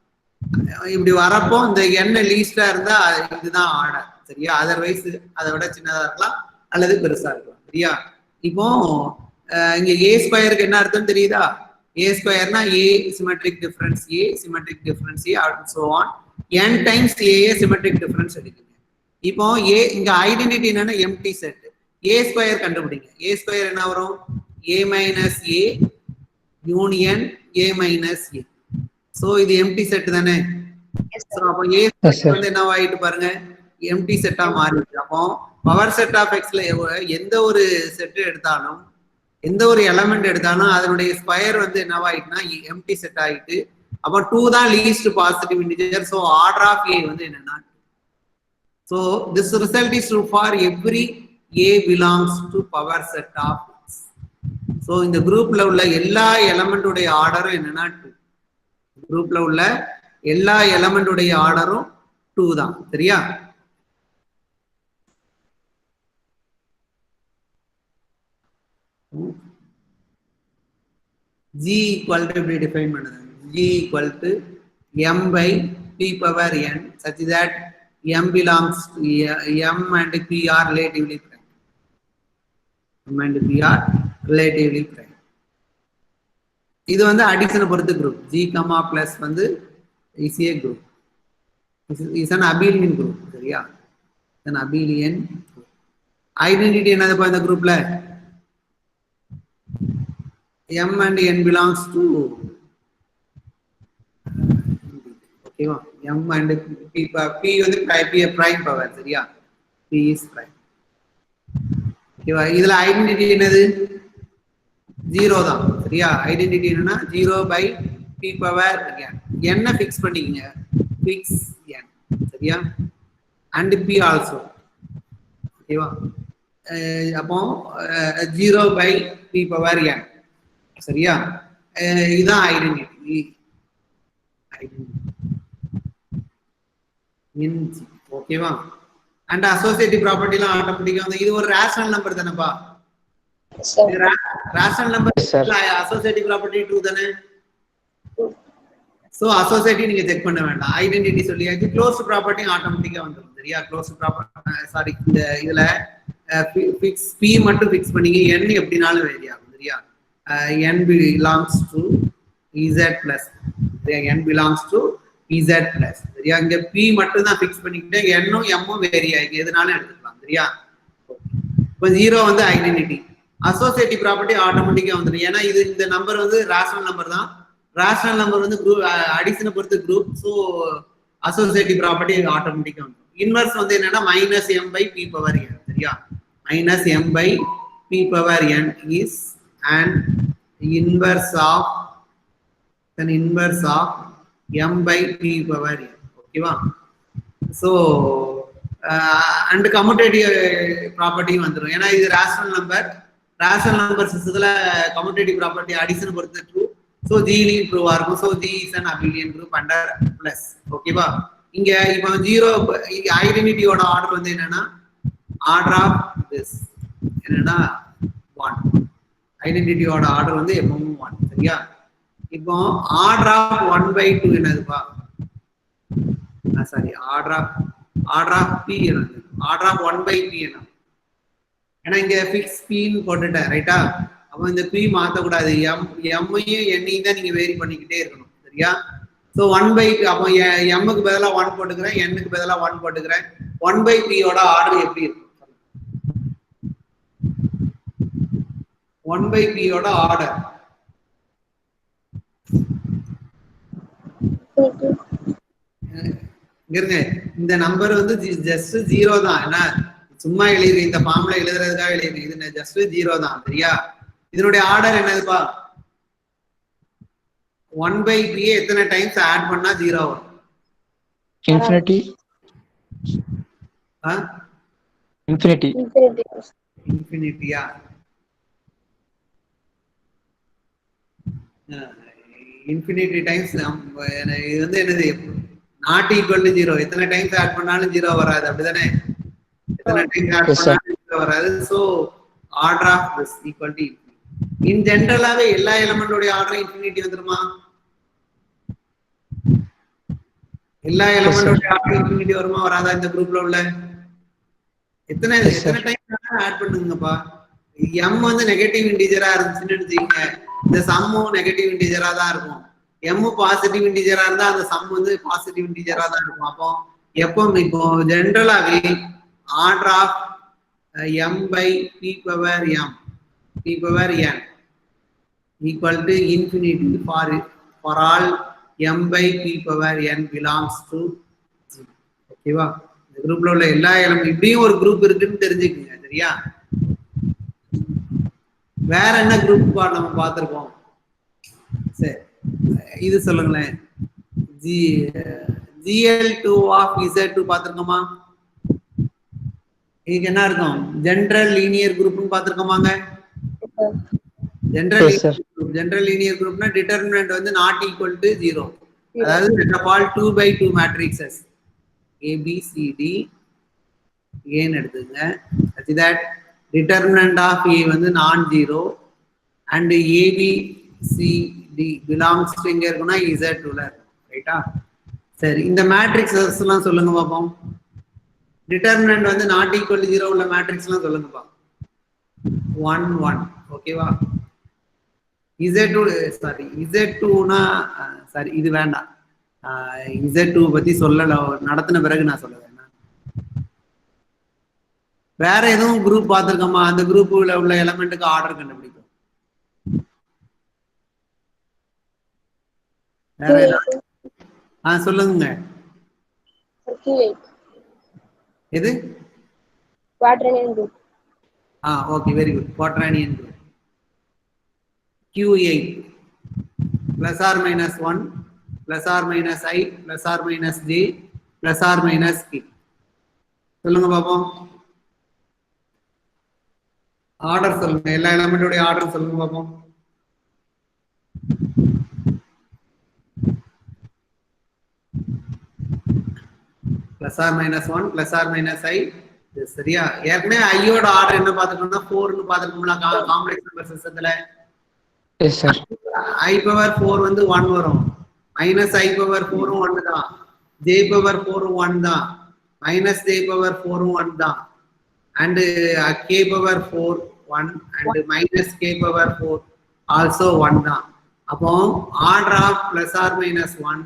இப்படி வரப்போ இந்த n லீஸ்டா இருந்தா இதுதான் ஆர்டர் சரியா. அதர்வைஸ் அதை விட சின்னதா இருக்கலாம் அல்லது பெருசா இருக்கலாம் சரியா. இப்போ இங்க ஏ ஸ்கொயருக்கு என்ன அர்த்தம் தெரியுதா? ஏ ஸ்கொயர்னா A symmetric difference A symmetric difference A and so on n times A symmetric difference எடுக்குங்க. இப்போ ஏ இங்க ஐடென்டிட்டி என்னன்னா எம்டி செட். ஏ ஸ்கொயர் கண்டுபிடிங்க. ஏ ஸ்கொயர் என்ன வரும்? A minus A union A minus A. So இது எம்டி செட் தானே. So அப்போ ஏ வந்து என்ன ஆயிட்டு பாருங்க எம்டி செட்டா மாறிடுச்சு. அப்போ பவர் செட் ஆஃப் எக்ஸ்ல எந்த ஒரு செட் எடுத்தாலும் எந்த ஒரு எலமெண்ட் எடுத்தாலும் அதனுடைய ஸ்கொயர் வந்து என்னவாயிட்டுனா எம்டி செட் ஆயிட்டு. அப்போ 2 தான் least positive integer. So order of a வந்து என்னன்னா so this result is true for every a belongs to power set of x. so இந்த குரூப்ல உள்ள எல்லா எலிமெண்ட் உடைய ஆர்டரும் என்னன்னா 2. குரூப்ல உள்ள எல்லா எலிமெண்ட் உடைய ஆர்டரும் 2 தான் சரியா. g equal to எப்படி டிஃபைன் பண்ணுது? g equal to m by p power n such that m belongs to m and p are relatively prime. m and p are relatively prime. இது வந்து அடிஷனை பொறுத்து குரூப். g, plus வந்து is a group. is an abelian group சரியா. an abelian group. Identity என்னதுப்பா இந்த குரூப்ல? m and n belongs to ஓகேவா m and p வந்து prime power சரியா p is prime ஓகேவா இதுல ஐடென்டிட்டி என்னது 0 தான் சரியா ஐடென்டிட்டி என்னன்னா 0 by p power n என்ன ஃபிக்ஸ் பண்ணிக்கங்க ஃபிக்ஸ் n சரியா and p also ஓகேவா அப்போ 0 by p power n சரியா இதுதான் ஐடென்டிட்டி ஓகேவா அண்ட் அசோசியேட்டிவ் ப்ராப்பர்ட்டிலாம் ஆட்டோமேட்டிக்கா வந்து இது ஒரு ரேஷனல் நம்பர் தானேப்பா rational number associative property true தானே சோ அசோசியேட்டிவ் நீங்க செக் பண்ண வேண்டாம் ஐடென்டிட்டி சொல்லியாச்சு க்ளோஸ்ட் ப்ராப்பர்ட்டி ஆட்டோமேட்டிக்கா வந்துரும் சரியா க்ளோஸ்ட் ப்ராப்பர்ட்டி சாரி இந்த இதுல ஃபிக்ஸ் p மட்டும் ஃபிக்ஸ் பண்ணீங்க n எப்படினாலும் வேரி ஆகும் சரியா n belongs to z plus n belongs to z plus சரியா இங்க p மட்டும் தான் ஃபிக்ஸ் பண்ணிக்கிட்டே n உம் m உம் வேரி ஆகும் எதுனாலும் எடுத்துக்கலாம் சரியா இப்போ 0 வந்து ஐடென்டிட்டி அசோசியேட்டிவ் ப்ராப்பர்ட்டி ஆட்டோமேட்டிக்கா வந்துரும் ஏன்னா இது இந்த நம்பர் வந்து ரேஷனல் நம்பர் தான் ரேஷனல் நம்பர் வந்து குரூப் அடிஷனை பொறுத்து குரூப் சோ அசோசியேட்டிவ் ப்ராப்பர்ட்டி ஆட்டோமேட்டிக்கா வந்துரும் இன்வெர்ஸ் வந்து என்னன்னா -m by p power n சரியா -m by p power n is an inverse of m by p power n ஓகேவா சோ and commutative ப்ராப்பர்ட்டி வந்துரும் ஏன்னா இது ரேஷனல் நம்பர் சிஸ்டத்துல commutative ப்ராப்பர்ட்டி அடிஷன் பொறுத்து ட்ரூ சோ g லயும் ட்ரூவா இருக்கும் so g is an abelian group under plus ஓகேவா இங்க இப்போ 0 ஐடென்டிட்டியோட ஆர்டர் வந்து என்னன்னா ஆர்டர் ஆஃப் திஸ் என்னன்னா 1 ஐடென்டிட்டியோட ஆர்டர் வந்து எப்பவும் 1 சரியா இப்போ ஆர்டர் ஆஃப் 1/2 என்னதுப்பா சாரி ஆர்டர் ஆஃப் p என்னது ஆர்டர் ஆஃப் 1/p என்ன ஏன்னா இங்க ஃபிக்ஸ் p ன்னு போட்டுட்டேன் ரைட்டா அப்போ இந்த p மாத்த கூடாது m யையும் n யும் தான் நீங்க வேரி பண்ணிக்கிட்டே இருக்கணும் சரியா சோ 1/p அப்போ m க்கு பதிலா 1 போட்டுக்கிறேன் n க்கு பதிலா 1 போட்டுக்கிறேன் 1/p யோட ஆர்டர் எப்படி இருக்கும் 1/p யோட ஆர்டர் இருங்க இந்த நம்பர் வந்து ஜஸ்ட் 0 தான் என்ன சும்மா எழுதி இந்த ஃபார்முலா எழுதுறதுக்காக எழுதி இது ஜஸ்ட் 0 தான் சரியா இதனுடைய ஆர்டர் என்னதுப்பா 1/p எத்தனை டைம்ஸ் ஆட் பண்ணா 0 வரும் இன்ஃபினிட்டியா இன்ஃபினிட்டி டைம்ஸ் இது வந்து என்னது நாட் ஈக்குவல் டு 0 எத்தனை டைம்ஸ் ஆட் பண்ணாலும் 0 வராது அப்படிதானே எத்தனை டைம்ஸ் ஆட் பண்ணாலும் 0 வராது so order of this equal to in ஜெனரலாவே எல்லா எலிமெண்டோட ஆர்டர் இன்ஃபினிட்டி வந்துருமா எல்லா எலிமெண்டோட ஆர்டர் இன்ஃபினிட்டி வருமா வராதா இந்த குரூப்ல உள்ள எத்தனை டைம்ஸ் ஆட் பண்ணுங்கப்பா m வந்து நெகட்டிவ் இன்டிஜரா இருந்துச்சுன்னு எடுத்தீங்க இந்த சம்மும் நெகட்டிவ் இன்டிஜரா தான் இருக்கும் m பாசிட்டிவ் இன்டிஜரா இருந்தா அந்த சம் வந்து பாசிட்டிவ் இன்டிஜரா தான் இருக்கும் அப்போ எப்பவும் இப்போ ஜெனரலாவே order of m by p power n equal to infinity for all m by p power n belongs to g ஓகேவா இந்த குரூப்ல உள்ள எல்லா எலிமெண்ட் இப்படியும் ஒரு குரூப் இருக்குன்னு தெரிஞ்சுக்கங்க சரியா வேற என்ன குரூப் நம்ம பார்த்திருக்கோம் சரி இது சொல்லுங்களேன் gl2 of z2 பார்த்திருக்கோமா இதுக்கு என்ன இருக்கும் ஜெனரல் லீனியர் குரூப்னு பார்த்திருக்கோமாங்க ஜெனரல் லீனியர் குரூப்னா டிட்டர்மினன்ட் வந்து நாட் ஈக்குவல் டு 0 அதாவது set of all 2/2 matrices a b c d a ன்னு எடுத்துங்க such that determinant of a வந்து நான் zero and a b c d belongs to எங்க இருக்குன்னா z2 ல ரைட்டா சரி இந்த மேட்ரிக்ஸஸ் எல்லாம் சொல்லுங்க பாப்போம் டிட்டர்மினன்ட் வந்து நாட் ஈக்குவல் டு 0 உள்ள மேட்ரிக்ஸ் எல்லாம் சொல்லுங்க பா 1 1 ஓகேவா z2 சாரி z2 னா சாரி இது வேண்டாம் z2 பத்தி சொல்லல நடத்தின பிறகு நான் சொல்லுவேன் வேற எதுவும் குரூப் பார்த்திருக்கோமா அந்த குரூப்ல உள்ள எலிமெண்ட்டுக்கு ஆர்டர் கண்டுபிடிக்கும் வேற ஏதாவது சொல்லுங்க. Q8. எது? Quaternion group. Okay, very good. Quaternion group. Q8 plus or minus 1 plus or minus I plus or minus J plus or minus K. சொல்லுங்க பாப்போம். ஆர்டர் சொல்லுங்க. எல்லா எலிமெண்டோட ஆர்டர் சொல்லுங்க பாப்போம். Plus or minus 1 plus or minus I. சரியா? ஏற்கனவே ஐயோட ஆர்டர் என்ன பார்த்துக்கணும்னா 4ன்னு பார்த்துக்கணும்னா காம்ப்ளெக்ஸ் நம்பர் சிஸ்டத்துல. Yes sir. I பவர் 4 வந்து 1 வரும். மைனஸ் I பவர் 4 1 தான். J பவர் 4 1 தான். மைனஸ் J பவர் 4 1 தான். And K power 4 1 and minus K power 4 also 1 தான். அப்போ order of plus or minus 1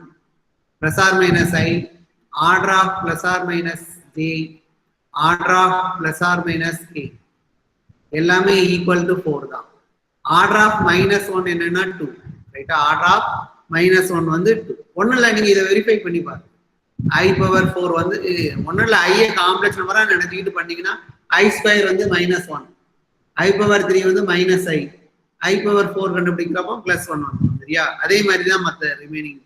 plus or minus I, order of plus or minus J, order of plus or minus K எல்லாமே equal to 4 தான். Order of minus 1 என்னன்னா 2. ரைட்டா? Order of minus 1 வந்து 2. ஒன்றும் இல்லை, நீங்க இதை வெரிஃபை பண்ணி பாருங்க. I பவர் 4 வந்து ஒன்றும் இல்லை, ஐஏ காம்ப்ளெக்ஸ் நம்பரா நினைச்சுக்கிட்டு பண்ணீங்கன்னா I ஸ்கொயர் வந்து மைனஸ் 1, I பவர் 3 வந்து மைனஸ் I பவர் 4 கண்டுபிடிக்கிறப்போ பிளஸ் 1 வரும். சரியா? அதே மாதிரி தான் மற்ற ரிமைனிங்.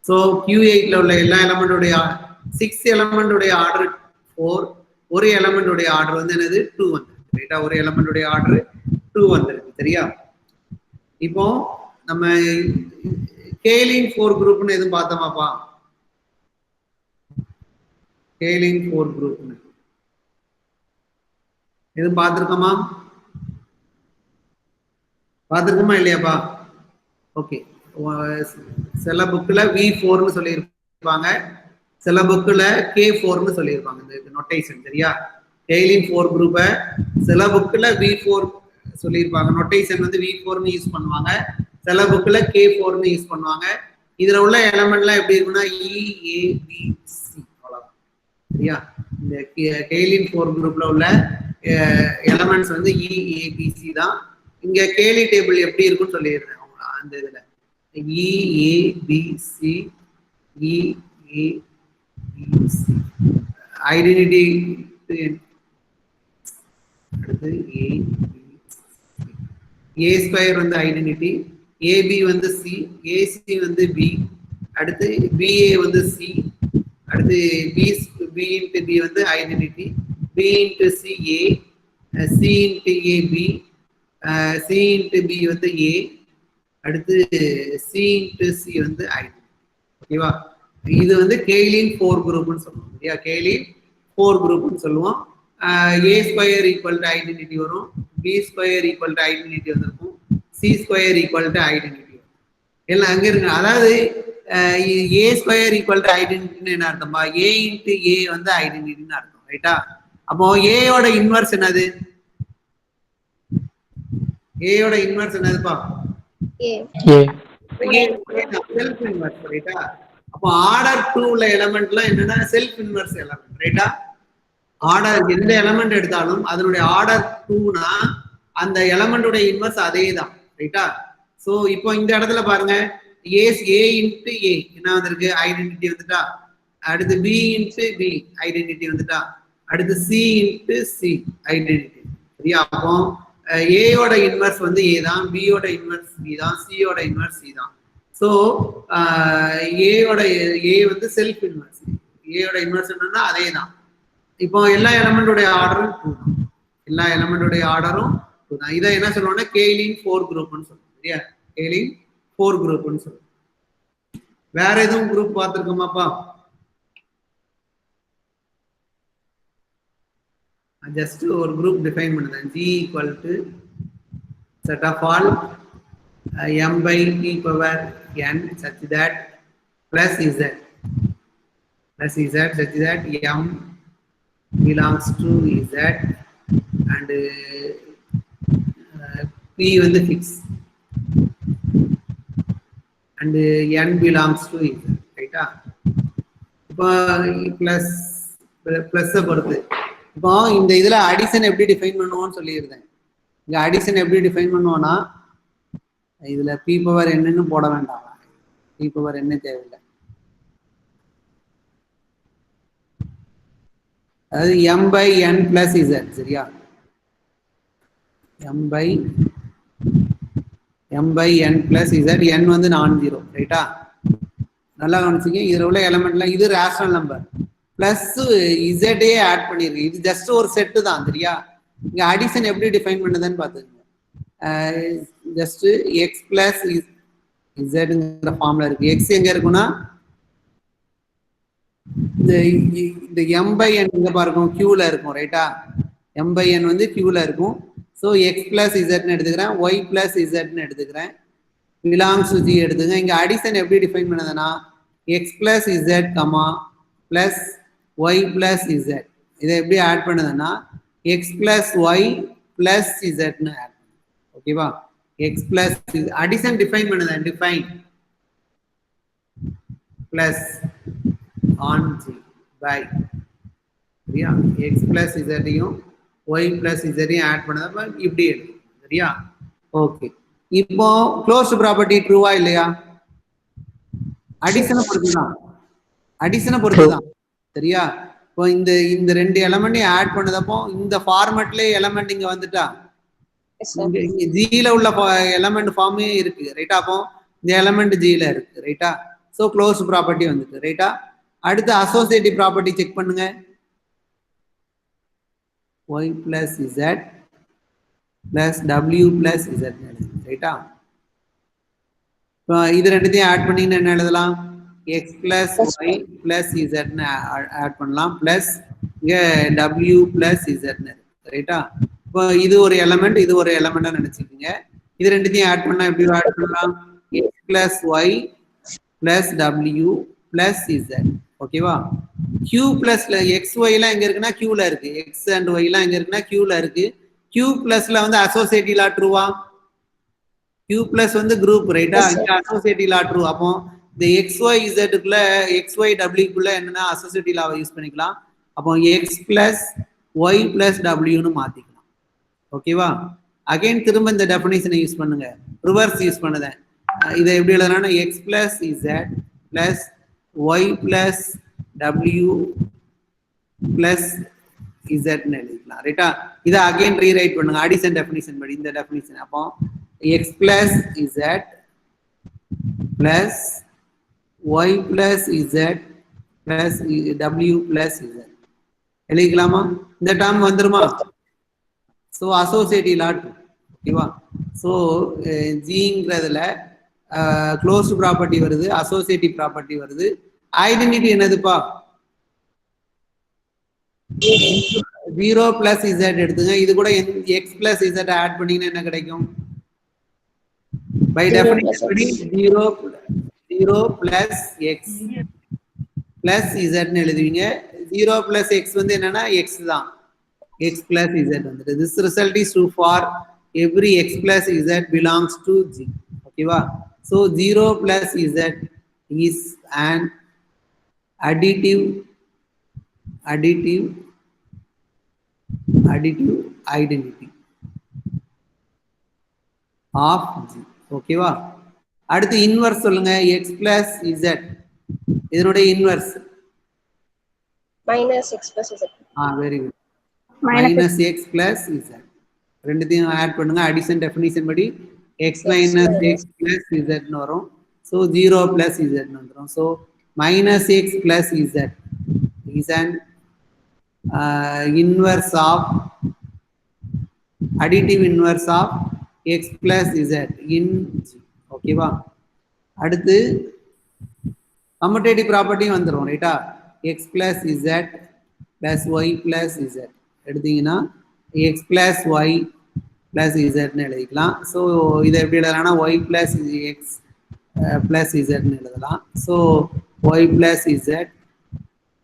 ஸோ Q8ல உள்ள எல்லா எலமெண்டோடைய 6 எலமெண்டோடைய ஆர்டர் 4, ஒரு எலமெண்டோடைய ஆர்டர் வந்து என்னது 2 வந்து. ரைட்டா? ஒரு எலமெண்டோடைய ஆர்டர் 2 வந்துருக்கு. சரியா? இப்போ நம்ம கேலின் 4 குரூப்னு எதுவும் பார்த்தோமாப்பா? கேலின் 4 குரூப்னு எதுவும் பார்த்துருக்கோமா? பார்த்துருக்கோமா இல்லையாப்பா? ஓகே. சில புக்கில் V4ன்னு சொல்லியிருப்பாங்க, சில புக்கில் K4ன்னு சொல்லியிருப்பாங்க. இந்த நொட்டேஷன். சரியா? கேலின் 4 குரூப்பை சில புக்கில் V4 சொல்லியிருப்பாங்க, நொட்டேஷன் வந்து V4ன்னு யூஸ் பண்ணுவாங்க. சில புக்கில் K4ன்னு யூஸ் பண்ணுவாங்க. இதுல உள்ள எலமெண்ட்லாம் எப்படி இருக்குன்னா EABC அவ்வளவுதான். சரியா? இந்த கேலின் 4 குரூப்ல உள்ள எலமெண்ட்ஸ் வந்து EABC தான். இங்க கேலி டேபிள் எப்படி இருக்குன்னு சொல்லிடுறேன். அந்த இதுல EABC ஐடென்டிட்டி அடுத்து A ஸ்கொயர் வந்து ஐடென்டிட்டி, AB வந்து C, AC வந்து B, அடுத்து BA வந்து C, அடுத்து B into B வந்து identity, B into C A, C into A B, C into B வந்து A, அடுத்து C into C வந்து ஐடென்டிட்டி. ஓகேவா? இது வந்து கேலின் 4 குரூப்னு சொல்லுவோம். சரியா? கேலின் 4 குரூப்னு சொல்லுவோம். A square equal to identity வரும், B square equal to identity வந்திருக்கும், C square equal to identity வரும். எல்லாம் அங்க இருக்கு. அதாவது A ஸ்கொயர் ஈக்குவல் டு ஐடென்டிட்டின்னு என்ன அர்த்தம்பா? A இன்ட்டு A வந்து ஐடென்டிட்டின்னு அர்த்தம். ரைட்டா? அப்போ ஏயோட இன்வர்ஸ் என்னது? ஏயோட இன்வர்ஸ் என்னதுப்பா? Self inverse. ரைட்டா? அப்போ ஆர்டர் 2 உள்ள எலமெண்ட்லாம் என்னன்னா செல்ஃப் இன்வர்ஸ் எலமெண்ட். ரைட்டா? ஆர்டர் எந்த எலமெண்ட் எடுத்தாலும் அதனுடைய ஆர்டர் 2னா அந்த எலமெண்டோட இன்வர்ஸ் அதே தான். ரைட்டா? சோ இப்போ இந்த இடத்துல பாருங்க, A இன்ட்டு A என்ன வந்திருக்கு? ஐடென்டிட்டி வந்துட்டா. அடுத்து B இன்ட்டு B ஐடென்டிட்டி வந்துட்டா. அடுத்து C இன்ட்டு C ஐடென்டிட்டி. சரியா? அப்போ ஏயோட இன்வர்ஸ் வந்து A தான், பியோட இன்வர்ஸ் B தான், சியோட இன்வர்ஸ் C தான். ஸோ ஏயோட A வந்து செல்ஃப் இன்வர்ஸ், ஏயோட இன்வர்ஸ் என்னன்னா அதே தான். இப்போ எல்லா எலமெண்டோடைய ஆர்டரும் 2 தான். எல்லா எலமெண்டோடைய ஆர்டரும் 2 தான். இதை என்ன சொல்லுவோம்னா கேலின் 4 குரூப்னு சொல்லுவோம். சரியா? கேலின் 4 குரூப்னு சொல்லுவோம். வேற எதுவும் குரூப் பார்த்துருக்கோமாப்பா? ஜஸ்ட் ஒரு குரூப் டிஃபைன் பண்ணுறேன். G equal to set of all m by p power n such that plus z such that m belongs to z and p வந்து fix and n belongs to z. ரைட்டா? இப்போ plus பொறுத்து இப்போ இந்த இதுல addition எப்படி define பண்ணுவோம்னு சொல்லியிருந்தேன். இங்க அடிஷன் எப்படி டிஃபைன் பண்ணுவோம்னா இதுல p பவர் என்னன்னு போட வேண்டாம். e power n தேவையில்லை. அது m by n plus z சரியா? m by n plus z, n வந்து நான் ஜீரோ ரைட்டா? நல்லா கவனிச்சிங்க. இதில் உள்ள எலமெண்ட்லாம் இது ரேஷனல் நம்பர் பிளஸ் இசட்டே ஆட் பண்ணிருக்கு. இது ஜஸ்ட் ஒரு செட்டு தான் சரியா? இங்க அடிஷன் எப்படி டிஃபைன் பண்ணுதுன்னு பார்த்துக்கோங்க. ஜஸ்ட் எக்ஸ் பிளஸ் இசட்ங்கிற ஃபார்ம்ல இருக்கு. எக்ஸ் எங்க இருக்குன்னா இந்த எம் பை என் எங்க பாருக்கும் கியூல இருக்கும் ரைட்டா? எம் பை என் வந்து கியூல இருக்கும். ஸோ எக்ஸ் பிளஸ் இசட்னு எடுத்துக்கிறேன், ஒய் பிளஸ் இசட்னு எடுத்துக்கிறேன், பிலாங்ஸ் டு ஜி எடுத்துங்க. இங்க அடிஷன் எப்படி டிஃபைன் பண்ணுதுன்னா x plus z comma plus Y plus z. இதை எப்படி ஆட் பண்ணுதுன்னா எக்ஸ் பிளஸ் ஒய் பிளஸ் இசட்னு ஆட் பண்ணுது. ஓகேவா? எக்ஸ் பிளஸ் அடிஷன் டிஃபைன் பண்ணுது, define plus on G by சரியா? எக்ஸ் பிளஸ் இசட்டையும் ஒய் பிளஸ் இசட்டையும் ஆட் பண்ணதப்ப இப்படி எடுக்கும் சரியா? ஓகே, இப்போ க்ளோஸ்ட் ப்ராப்பர்ட்டி ட்ரூவா இல்லையா? அடிஷனை பொறுத்துதான், அடிஷனை பொறுத்துதான் சரியா? இப்போ இந்த ரெண்டு எலமெண்ட்டையும் ஆட் பண்ணதப்போ இந்த ஃபார்மேட்லயே எலமெண்ட் இங்க வந்துட்டா ஜியில உள்ள எலமெண்ட் ஃபார்மே இருக்கு ரைட்டா? அப்போ இந்த எலமெண்ட் ஜியில இருக்கு ரைட்டா? ஸோ க்ளோஸ் ப்ராப்பர்ட்டி வந்துட்டு ரைட்டா? அடுத்து அசோசியேட்டிவ் ப்ராப்பர்ட்டி செக் பண்ணுங்க. Y plus z plus W plus z ரைட்டா? இது ரெண்டுத்தையும் ஆட் பண்ணி என்ன எழுதலாம்? எக்ஸ் பிளஸ் ஒய் பிளஸ் இசட்னு ஆட் பண்ணலாம், பிளஸ் இங்க டபிள்யூ பிளஸ் இசட்னு ரைட்டா? இப்போ இது ஒரு எலமெண்ட், இது ஒரு எலமெண்டா நினைச்சுக்கோங்க. இது ரெண்டுத்தையும் ஆட் பண்ணா எப்படி ஆட் பண்ணலாம்? X plus Y plus W plus Z. ஓகேவா? கியூ பிளஸ்ல எக்ஸ் ஒய்லாம் எங்க இருக்குன்னா கியூல இருக்கு, எக்ஸ் அண்ட் ஒய்லாம் எங்க இருக்குன்னா கியூல இருக்கு. கியூ பிளஸ்ல வந்து அசோசியேட்டிவ் லா ட்ரூவா? கியூ பிளஸ் வந்து குரூப் ரைட்டா? இங்க அசோசியேட்டிவ் லா ட்ரூ. அப்போ இந்த எக்ஸ் ஒய் இசட்டுக்குள்ள எக்ஸ் ஒய் டபிள்யூக்குள்ள என்னன்னா அசோசியேட்டிவ் லாவை யூஸ் பண்ணிக்கலாம். அப்போ எக்ஸ் பிளஸ் ஒய் பிளஸ் டபிள்யூன்னு மாத்திக்கலாம். ஓகேவா? அகைன் திரும்ப இந்த டெஃபினிஷனை யூஸ் பண்ணுங்க, ரிவர்ஸ் யூஸ் பண்ணுதேன். இதை எப்படி எழுதுனா x plus z plus Y plus W plus இசட்னு எழுதிக்கலாம் ரைட்டா? இதை அகைன் ரீரைட் பண்ணுங்க அடிஷன் டெஃபினிஷன் படி, இந்த டெஃபினிஷன். அப்போ x plus z plus Y plus z plus W plus z எழுதிக்கலாமா? இந்த டேர்ம் வந்துருமா? So associative law true. ஓகேவா? ஸோ ஜிங்கிறதுல க்ளோஸ்ட் ப்ராப்பர்ட்டி வருது, அசோசியேட்டிவ் ப்ராப்பர்ட்டி வருது. ஐடென்டிட்டி என்னதுப்பா? 0 பிளஸ் இசட் எடுத்துங்க. இது கூட எக்ஸ் பிளஸ் இசட் ஆட் பண்ணீங்கன்னா என்ன கிடைக்கும்? பை டெஃபினிஷன் படி 0 பிளஸ் எக்ஸ் பிளஸ் இசட்னு எழுதுவீங்க. 0 பிளஸ் எக்ஸ் வந்து என்னன்னா எக்ஸ் தான், x plus z வந்துட்டு. This result is true for every x plus z belongs to G. ஓகேவா? So 0 plus z is an additive identity of G. ஓகேவா? அடுத்து inverse சொல்லுங்க. x plus z இதனுடைய inverse minus x plus z. Very good. minus x plus z ரெண்டுத்தையும் add பண்ணுங்க. Addition definition படி x minus x plus z ன்னு வரும். So 0 plus z ன்னு வந்துடும். So minus x plus z is an inverse of additive inverse of x plus z in G. ஓகேவா? அடுத்து commutative ப்ராப்பர்ட்டியும் வந்துடும் ரைட்டா? x plus z plus y plus z எடுத்தீங்கன்னா x plus Y plus இசட்னு எழுதிக்கலாம். So இதை எப்படி எழுதலாம்னா ஒய் பிளஸ் எக்ஸ் பிளஸ் இசட்னு எழுதலாம். So y plus z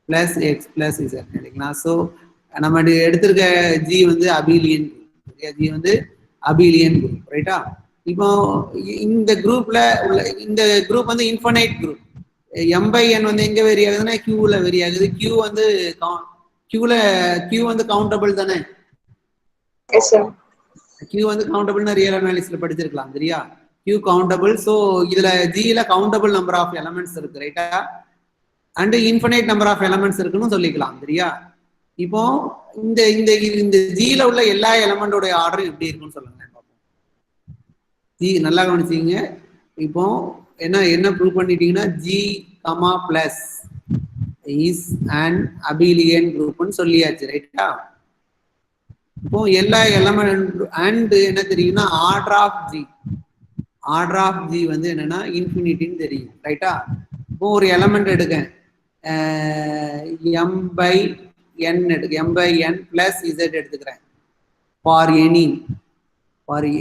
plus x plus இசட்னு எழுதிக்கலாம். ஸோ நம்ம எடுத்திருக்க ஜி வந்து அபிலியன் குரூப், ஜி வந்து அபிலியன் குரூப் ரைட்டா? இப்போ இந்த குரூப்ல உள்ள இந்த குரூப் வந்து infinite group. M by n வந்து எங்க வெரி ஆகுதுன்னா கியூல வெரி ஆகுது. கியூ வந்து கியூ வந்து கவுண்டபிள் தானே? Yes sir. கியூ வந்து கவுண்டபிள்னா ரியல் அனாலிசிஸ்ல படிச்சிருக்கலாம் சரியா? q countable. So இதுல g ல countable number of elements இருக்கு ரைட்டா, and infinite number of elements இருக்குன்னு சொல்லிக்கலாம் சரியா. இப்போ இந்த இந்த இந்த ஜில உள்ள எல்லா எலமெண்டோட ஆர்டர் எப்படி இருக்குன்னு சொல்லுங்க பார்ப்போம். ஜி நல்லா கவனிச்சிங்க. இப்போ என்ன என்ன ப்ரூவ் பண்ணிட்டீங்கன்னா G comma plus is and abelian குரூப்னு சொல்லியாச்சு ரைட்டா. இப்போ எல்லா எலமெண்ட் அண்ட் என்ன தெரியும்னா order of G, order of G வந்து என்னன்னா இன்ஃபினிட்டின்னு தெரியும் ரைட்டா. இப்போ ஒரு எலமெண்ட் எடுக்கேன் எம் பை என் எடுக்க, m by n plus z எடுத்துக்கிறேன் for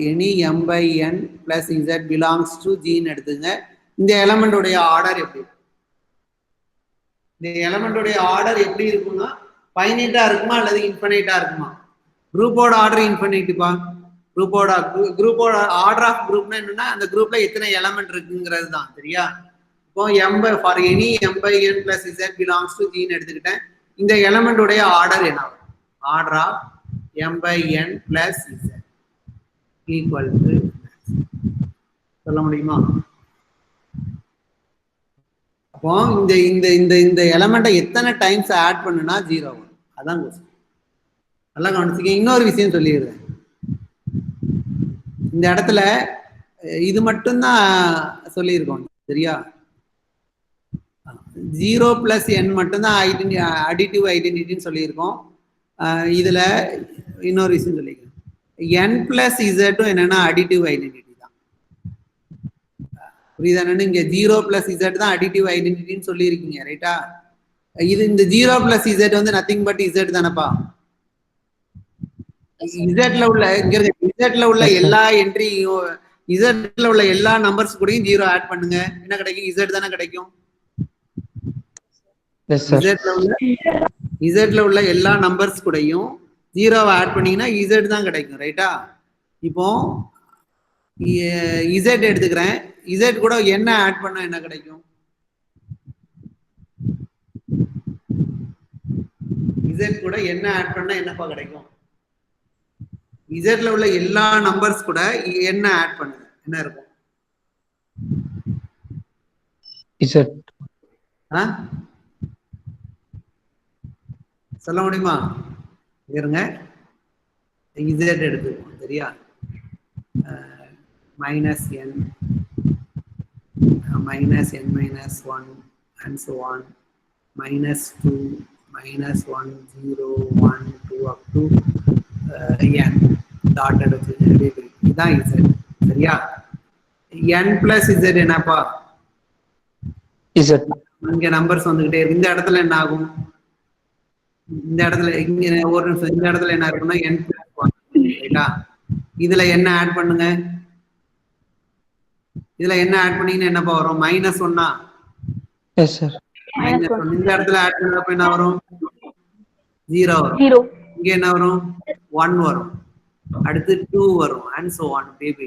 any m by n plus z belongs to ஜின்னு எடுத்துங்க. இந்த எலமெண்டோடைய ஆர்டர் எப்படி, இந்த எலமெண்டோடைய ஆர்டர் எப்படி இருக்கும்னா ஃபைனைட்டா இருக்குமா அல்லது இன்ஃபினைட்டா இருக்குமா? குரூப்போட ஆர்டர் இன்ஃபினைட்டுப்பா. குரூப்போட ஆர்டர் ஆஃப் குரூப்னா என்னன்னா அந்த குரூப்ல எத்தனை எலமெண்ட் இருக்குங்கிறது தான் சரியா. இப்போ m by for any m by n plus z belongs to ஜின்னு எடுத்துக்கிட்டேன். இந்த எலமெண்டோடைய ஆர்டர் என்ன? Order of m by n plus z equal to சொல்ல முடியுமா? அப்போ இந்த இந்த இந்த இந்த எலமெண்ட்டை எத்தனை டைம்ஸ் ஆட் பண்ணுனா 0 வரும், அதான் கொஸ்டின். நல்லா கவனிச்சுக்க. இன்னொரு விஷயம் சொல்லிடுறேன், இந்த இடத்துல இது மட்டும்தான் சொல்லியிருக்கோம் சரியா. 0 பிளஸ் என் மட்டும்தான் அடிட்டிவ் ஐடென்டிட்டின்னு சொல்லியிருக்கோம். இதுல இன்னொரு விஷயம் சொல்லியிருக்கேன், என் பிளஸ் இசட்டும் என்னன்னா அடிட்டிவ் ஐடென்டிட்டி தான். புரியுதா? இங்க 0 பிளஸ் இசட் தான் அடிட்டிவ் ஐடென்டிட்டின்னு சொல்லியிருக்கீங்க ரைட்டா. இது இந்த 0 பிளஸ் இசட் வந்து நத்திங் பட் இசட் தானப்பா. இசட்ல உள்ள இசட்ல உள்ள எல்லா என்ட்ரியும் இசட்ல உள்ள எல்லா நம்பர்ஸ் கூடயும் 0 ஆட் பண்ணுங்க, என்ன கிடைக்கும்? இசட் தானே கிடைக்கும். இசட்ல உள்ள எல்லா நம்பர்ஸ் கூடயும் 0 ஆட் பண்ணீங்கன்னா இசட் தான் கிடைக்கும் ரைட்டா. இப்போ இசட் எடுத்துக்கிறேன், இசட் கூட என்ன ஆட் பண்ணா என்ன கிடைக்கும்? இசட் கூட என்ன ஆட் பண்ணா என்னப்பா கிடைக்கும்? இசட்ல உள்ள எல்லா நம்பர்ஸ் கூட என்ன ஆட் பண்ணுங்க, என்ன இருக்கும்? இசட். சொல்ல முடியுமா? இருங்க, இசட் எடுத்துக்கோம் சரியா. Minus n minus n minus 1 and so on, minus 2 minus 1 0 1 2 up to N dot எடுத்து இதுதான் இசட் சரியா. என் பிளஸ் இசட் என்னப்பா? இசட். இங்க நம்பர்ஸ் வந்துகிட்டே இருக்கு. இந்த இடத்துல என்ன ஆகும்? இந்த இடத்துல இங்க ஒரு நிமிஷம், இந்த இடத்துல என்ன இருக்குன்னா n plus 1 ரைட்டா. இதுல என்ன ஆட் பண்ணுங்க, இதுல என்ன ஆட் பண்ணீங்கன்னா என்னப்பா வரும்? மைனஸ் 1. Yes sir. இந்த இடத்துல ஆட் பண்ணப்ப என்ன வரும்? 0 வரும். இங்க என்ன வரும்? 1 வரும், அடுத்து 2 வரும் and so on பேபி.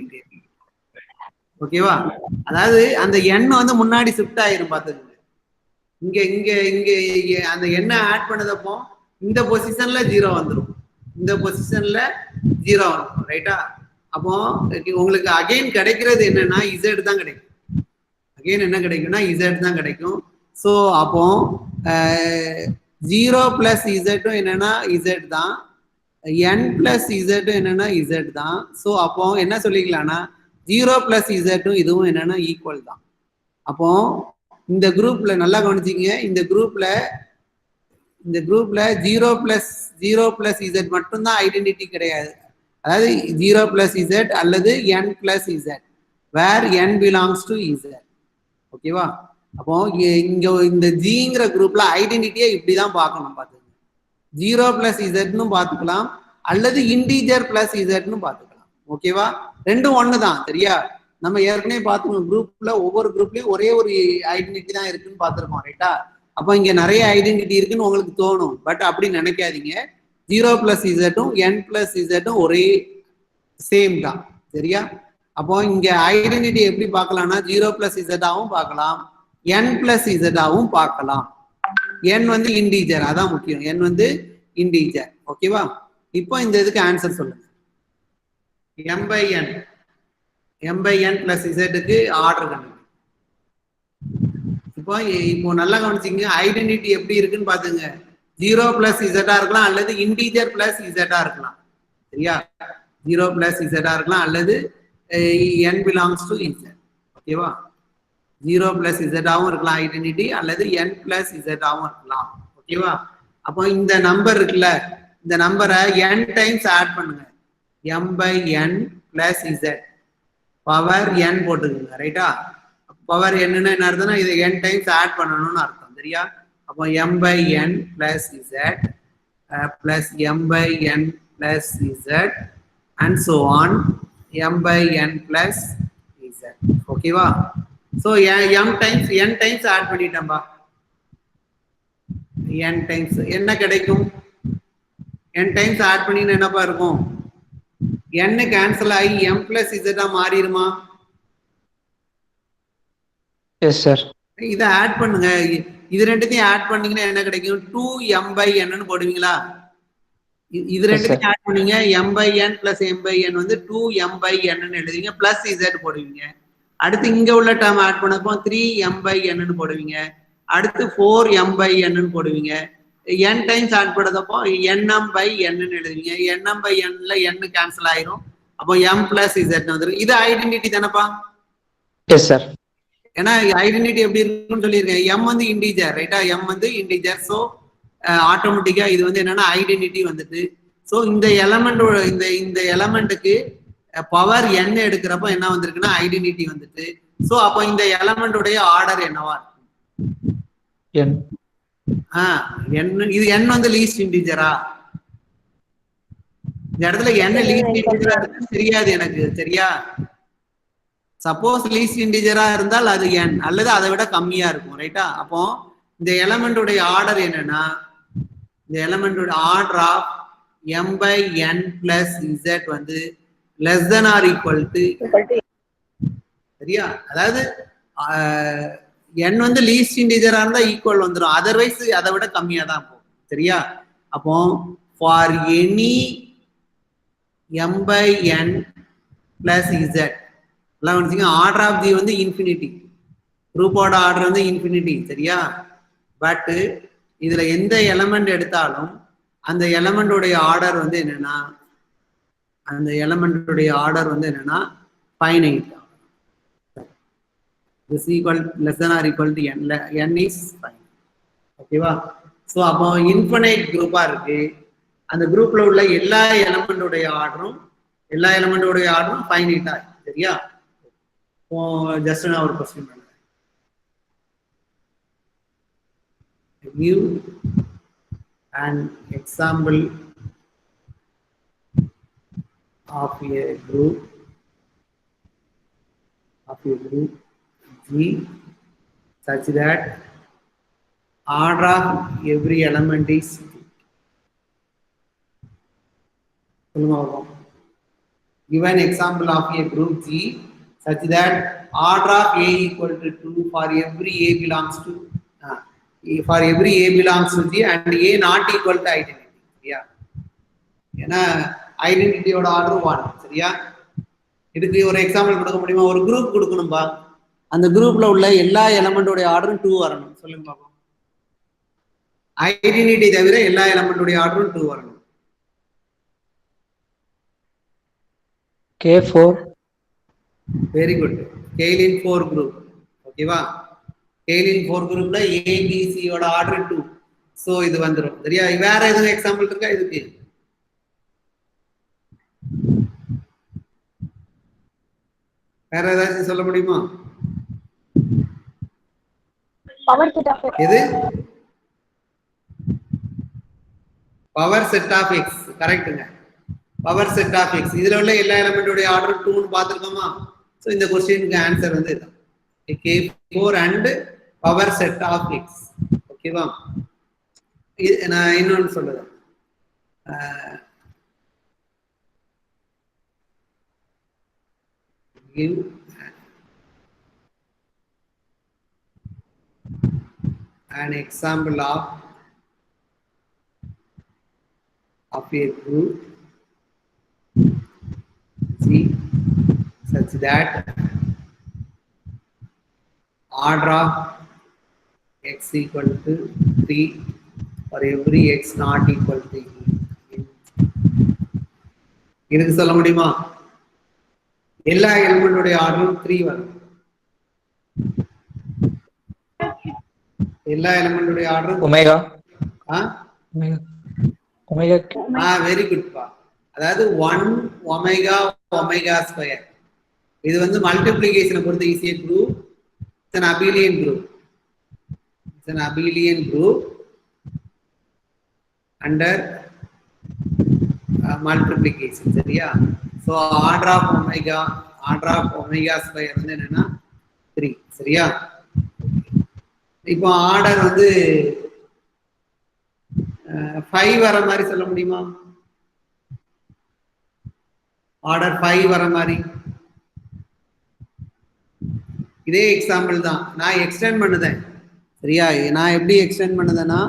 ஓகேவா? அதாவது அந்த n வந்து முன்னாடி ஷிஃப்ட் ஆயிரும் பாத்துங்க. இங்க இங்க இங்க அந்த என்ன ஆட் பண்ணதப்போ இந்த பொசிஷன்ல 0 வந்துடும், இந்த பொசிஷன்ல 0 வந்துடும் ரைட்டா. அப்போ உங்களுக்கு அகைன் கிடைக்கிறது என்னன்னா இசட் தான் கிடைக்கும். அகைன் என்ன கிடைக்கும்னா இசட் தான் கிடைக்கும். ஸோ அப்போ 0 பிளஸ் இசட்டும் என்னன்னா இசட் தான், n பிளஸ் இசட்டும் என்னன்னா இசட் தான். ஸோ அப்போ என்ன சொல்லிக்கலாம்னா 0 பிளஸ் இசட்டும் இதுவும் என்னன்னா ஈக்குவல் தான். அப்போ இந்த குரூப்ல நல்லா கவனிச்சிங்க, இந்த குரூப்ல 0 பிளஸ் இசட் மட்டும்தான் ஐடென்டிட்டி கிடையாது. அதாவது 0 பிளஸ் இசட் அல்லது n plus Z where n belongs to Z. ஓகேவா? அப்போ இங்க இந்த ஜிங்கிற குரூப்ல ஐடென்டிட்டியை இப்படிதான் பார்க்கணும். பார்த்துங்க, 0 பிளஸ் இசட்னு பார்த்துக்கலாம் அல்லது இன்டீஜர் பிளஸ் இசட்னு பார்த்துக்கலாம். ஓகேவா? ரெண்டும் ஒன்று தான் சரியா. நம்ம ஏற்கனவே பார்த்துக்கணும், குரூப்ல ஒவ்வொரு குரூப்லயும் ஒரே ஒரு ஐடென்டிட்டி தான் இருக்குன்னு பார்த்துருக்கோம் ரைட்டா. அப்போ இங்க நிறைய ஐடென்டிட்டி இருக்குன்னு உங்களுக்கு தோணும், பட் அப்படி நினைக்காதீங்க. 0 பிளஸ் இசட்டும் n பிளஸ் இசட்டும் ஒரே சேம் தான் சரியா. அப்போ இங்க ஐடென்டிட்டி எப்படி பார்க்கலாம்னா 0 பிளஸ் இசட்டாவும் பார்க்கலாம், n பிளஸ் இசட்டாவும் பார்க்கலாம். n வந்து இன்டீஜர், அதான் முக்கியம், n வந்து இன்டீஜர். ஓகேவா? இப்போ இந்த இதுக்கு ஆன்சர் சொல்லுங்க. m by n m by n plus z க்கு ஆர்டர் கண்டுபிடி. இப்போ நல்லா கவனிச்சிங்க, ஐடென்டிட்டி எப்படி இருக்குன்னு பாத்துங்க. 0 plus z இருக்கலாம் அல்லது இன்டீஜர் plus z இருக்கலாம். சரியா? 0 plus z இருக்கலாம் அல்லது n belongs to z. ஓகேவா? 0 plus z ஆவும் இருக்கலாம் ஐடென்டிட்டி அல்லது n plus z ஆவும் இருக்கலாம். ஓகேவா? அப்போ இந்த நம்பர் இருக்குல்ல, இந்த நம்பரை n டைம்ஸ் ஆட் பண்ணுங்க. m by n plus z power n போட்டுக்குங்க. ரைட்டா? பவர் என்னன்னா என்ன அர்த்தம்னா இதை n டைம்ஸ் ஆட் பண்ணணும்னு அர்த்தம். சரியா? அப்போ m by n plus z plus m by n plus z and so on m by n plus z. ஓகேவா? ஸோ m times n times add பண்ணிட்டேன்பா. n டைம்ஸ் என்ன கிடைக்கும்? n டைம்ஸ் ஆட் பண்ணினா என்னப்பா இருக்கும்? n கேன்சல் ஆகி m plus z மாறிடுமா? Yes sir. இதை ஆட் பண்ணுங்க. இது ரெண்டுத்தையும் ஆட் பண்ணீங்கன்னா என்ன கிடைக்கும்? 2m by n ன்னு போடுவீங்களா? இது ரெண்டுத்தையும் ஆட் பண்ணீங்க m by n plus m by n வந்து 2m by n ன்னு எழுதுவீங்க, பிளஸ் z போடுவீங்க. அடுத்து இங்க உள்ள டேர்ம் ஆட் பண்ணப்போ 3m by n ன்னு போடுவீங்க. அடுத்து 4m by n ன்னு போடுவீங்க. n டைம்ஸ் ஆட் பண்ணதப்போ nm by n ன்னு எழுதுவீங்க. nm by n ல n கேன்சல் ஆயிரும். அப்போ m plus z வந்துரும். இது ஐடென்டிட்டி தானப்பா? Yes sir. ஏன்னா ஐடென்டிட்டி எப்படி இருக்குன்னு சொல்லியிருக்கேன். m வந்து இன்டீஜர். ரைட்டா? m வந்து இன்டீஜர். ஸோ ஆட்டோமேட்டிக்கா இது வந்து என்னன்னா ஐடென்டிட்டி வந்துட்டு. ஸோ இந்த எலமெண்டோட இந்த எலமெண்ட்டுக்கு பவர் n எடுக்கிறப்ப என்ன வந்திருக்குன்னா ஐடென்டிட்டி வந்துட்டு. ஸோ அப்போ இந்த எலமெண்டோடைய ஆர்டர் என்னவா இருக்கும்? n. இது n வந்து லீஸ்ட் இன்டீஜரா? இந்த இடத்துல n லீஸ்ட் இன்டீஜரா தெரியாது எனக்கு. சரியா? சப்போஸ் லீஸ்ட் இன்டீஜரா இருந்தால் அது n அல்லது அதை விட கம்மியா இருக்கும். ரைட்டா? அப்போ இந்த எலமெண்டோடைய ஆர்டர் என்னன்னா, இந்த எலமெண்டோட order of m by n plus z வந்து less than or equal to. சரியா? அதாவது n வந்து லீஸ்ட் இன்டீஜரா இருந்தா ஈக்குவல் வந்துடும், அதர்வைஸ் அதை விட கம்மியா தான் போகும். சரியா? அப்போ for any m by n plus z order of G வந்து இன்ஃபினிட்டி. குரூப்போட ஆர்டர் வந்து இன்ஃபினிட்டி. சரியா? பட் இதுல எந்த எலமெண்ட் எடுத்தாலும் அந்த எலமெண்டோடைய ஆர்டர் வந்து என்னன்னா, அந்த எலமெண்டோடைய ஆர்டர் வந்து என்னன்னா finite. this equal less than or equal to n. n is fine. ஓகேவா? ஸோ அப்போ இன்ஃபினைட் குரூப்பா இருக்கு. அந்த குரூப்ல உள்ள எல்லா எலமெண்டோடைய ஆர்டரும் ஃபைனைட்டா. சரியா? ஜஸ்ட் நான் ஒரு கொஸ்டின் பண்ணுறேன். give an example of a group G such that order of every element is. Give an example of a group G such that order of A equal to 2 for every A belongs to G and A not equal to identity. Yeah. ஏன்னா ஐடென்டிட்டியோட order 1. சரியா? இதுக்கு ஒரு example கொடுக்க முடியுமா? ஒரு group கொடுக்கணும்பா. அந்த குரூப்ல உள்ள எல்லா எலமெண்டோட ஆர்டரும் 2 வரணும். சொல்லுங்க பாப்போம். ஐடென்டிட்டி தவிர எல்லா எலமெண்டோட ஆர்டரும் 2 வரணும். K4. Very good. K-lin 4 group. ஓகேவா? K-lin 4 குரூப்ல A B C யோட ஆர்டர் 2. சோ இது வந்துரும். சரியா? வேற எதுவும் எக்ஸாம்பிள் இருக்கா இதுக்கு? வேற ஏதாச்சும் சொல்ல முடியுமா? பவர் செட் ஆஃப் எது? Power set of x. கரெக்ட்டுங்க. Power set of x. இதுல உள்ள எல்லா எலிமெண்டோட ஆர்டர் 2 னு பாத்துறோமா? சோ இந்த क्वेश्चनக்கு ஆன்சர் வந்து இதுதான். K4 and power set of x. ஓகேவா? நான் இன்னொன்னு சொல்றேன். give an example of a group G such such that order of x equal to 3 for every x not equal to e. இதுக்கு சொல்ல முடியுமா? எல்லா எலிமெண்டோட ஆர்டரும் 3 வரும். எல்லா எலிமெண்டோட ஆர்டரும் ஒமேகா ஆ ஒமேகா வெரி குட் பா. அதாவது 1 ஒமேகா ஒமேகா ஸ்கொயர். இது வந்து மல்டிப்ளிகேஷனை பொறுத்து ஈஸியா group. It's an abelian group. It's an abelian group under multiplication. சரியா? So order of omega square வந்து என்னன்னா 3. சரியா? இப்போ ஆர்டர் வந்து 5 வர மாதிரி சொல்ல முடியுமா? ஆர்டர் 5 வர மாதிரி இதே எக்ஸாம்பிள் தான் நான் எக்ஸ்டெண்ட் பண்ணுதேன். சரியா? நான் எப்படி எக்ஸ்டெண்ட் பண்ணுதேன்னா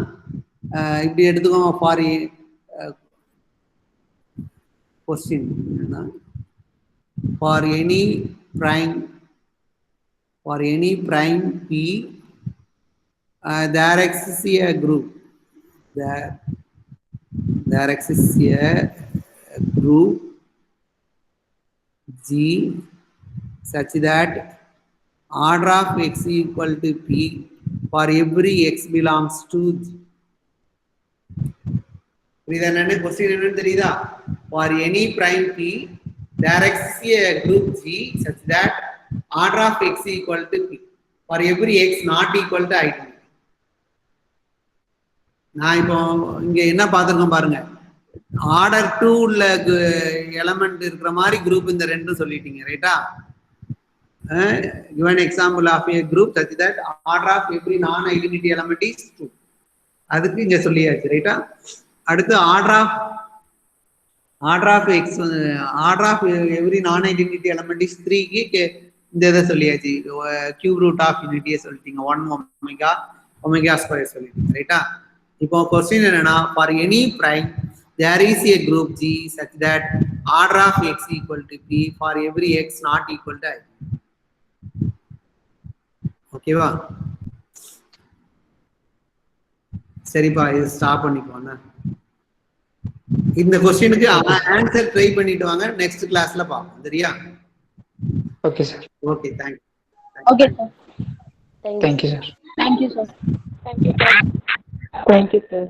இப்படி எடுத்துக்கோங்க. For question for any prime p there exists a group there exists a group G such that order of x equal to p for every x belongs to G. புரியுதா? Question என்னன்னு தெரியுதா? For any prime p there exists a group G such that order of x equal to p for every x not equal to identity. நான் இப்போ இங்க என்ன பார்த்துருக்கோம் பாருங்க. Order 2 உள்ள எலமெண்ட் இருக்கிற மாதிரி குரூப் இந்த ரெண்டும் சொல்லிட்டீங்க. ரைட்டா? given example of a group such that order of every non identity element is 2. அதுக்கு இங்க சொல்லியாச்சு. ரைட்டா? அடுத்து order of x order of every non identity element is 3 க்கு இந்த இதை சொல்லியாச்சு. கியூப் ரூட் ஆஃப் யூனிட்டியை சொல்லிட்டீங்க. 1 ஒமேகா ஸ்கொயர் சொல்லிட்டீங்க. ரைட்டா? இப்போ கொஸ்டின் என்னன்னா for any prime there is a group G such that order of x equal to p for every x not equal to I. ஓகேவா? சரிப்பா, இது ஸ்டாப் பண்ணிக்கோங்க. இந்த கொஸ்டினுக்கு ஆன்சர் ட்ரை பண்ணிட்டு வாங்க. நெக்ஸ்ட் கிளாஸ்ல பார்ப்போம். சரியா? Okay sir. Okay, thank you. Okay, sir. Thank you sir. Thank you, sir. Thank you, sir.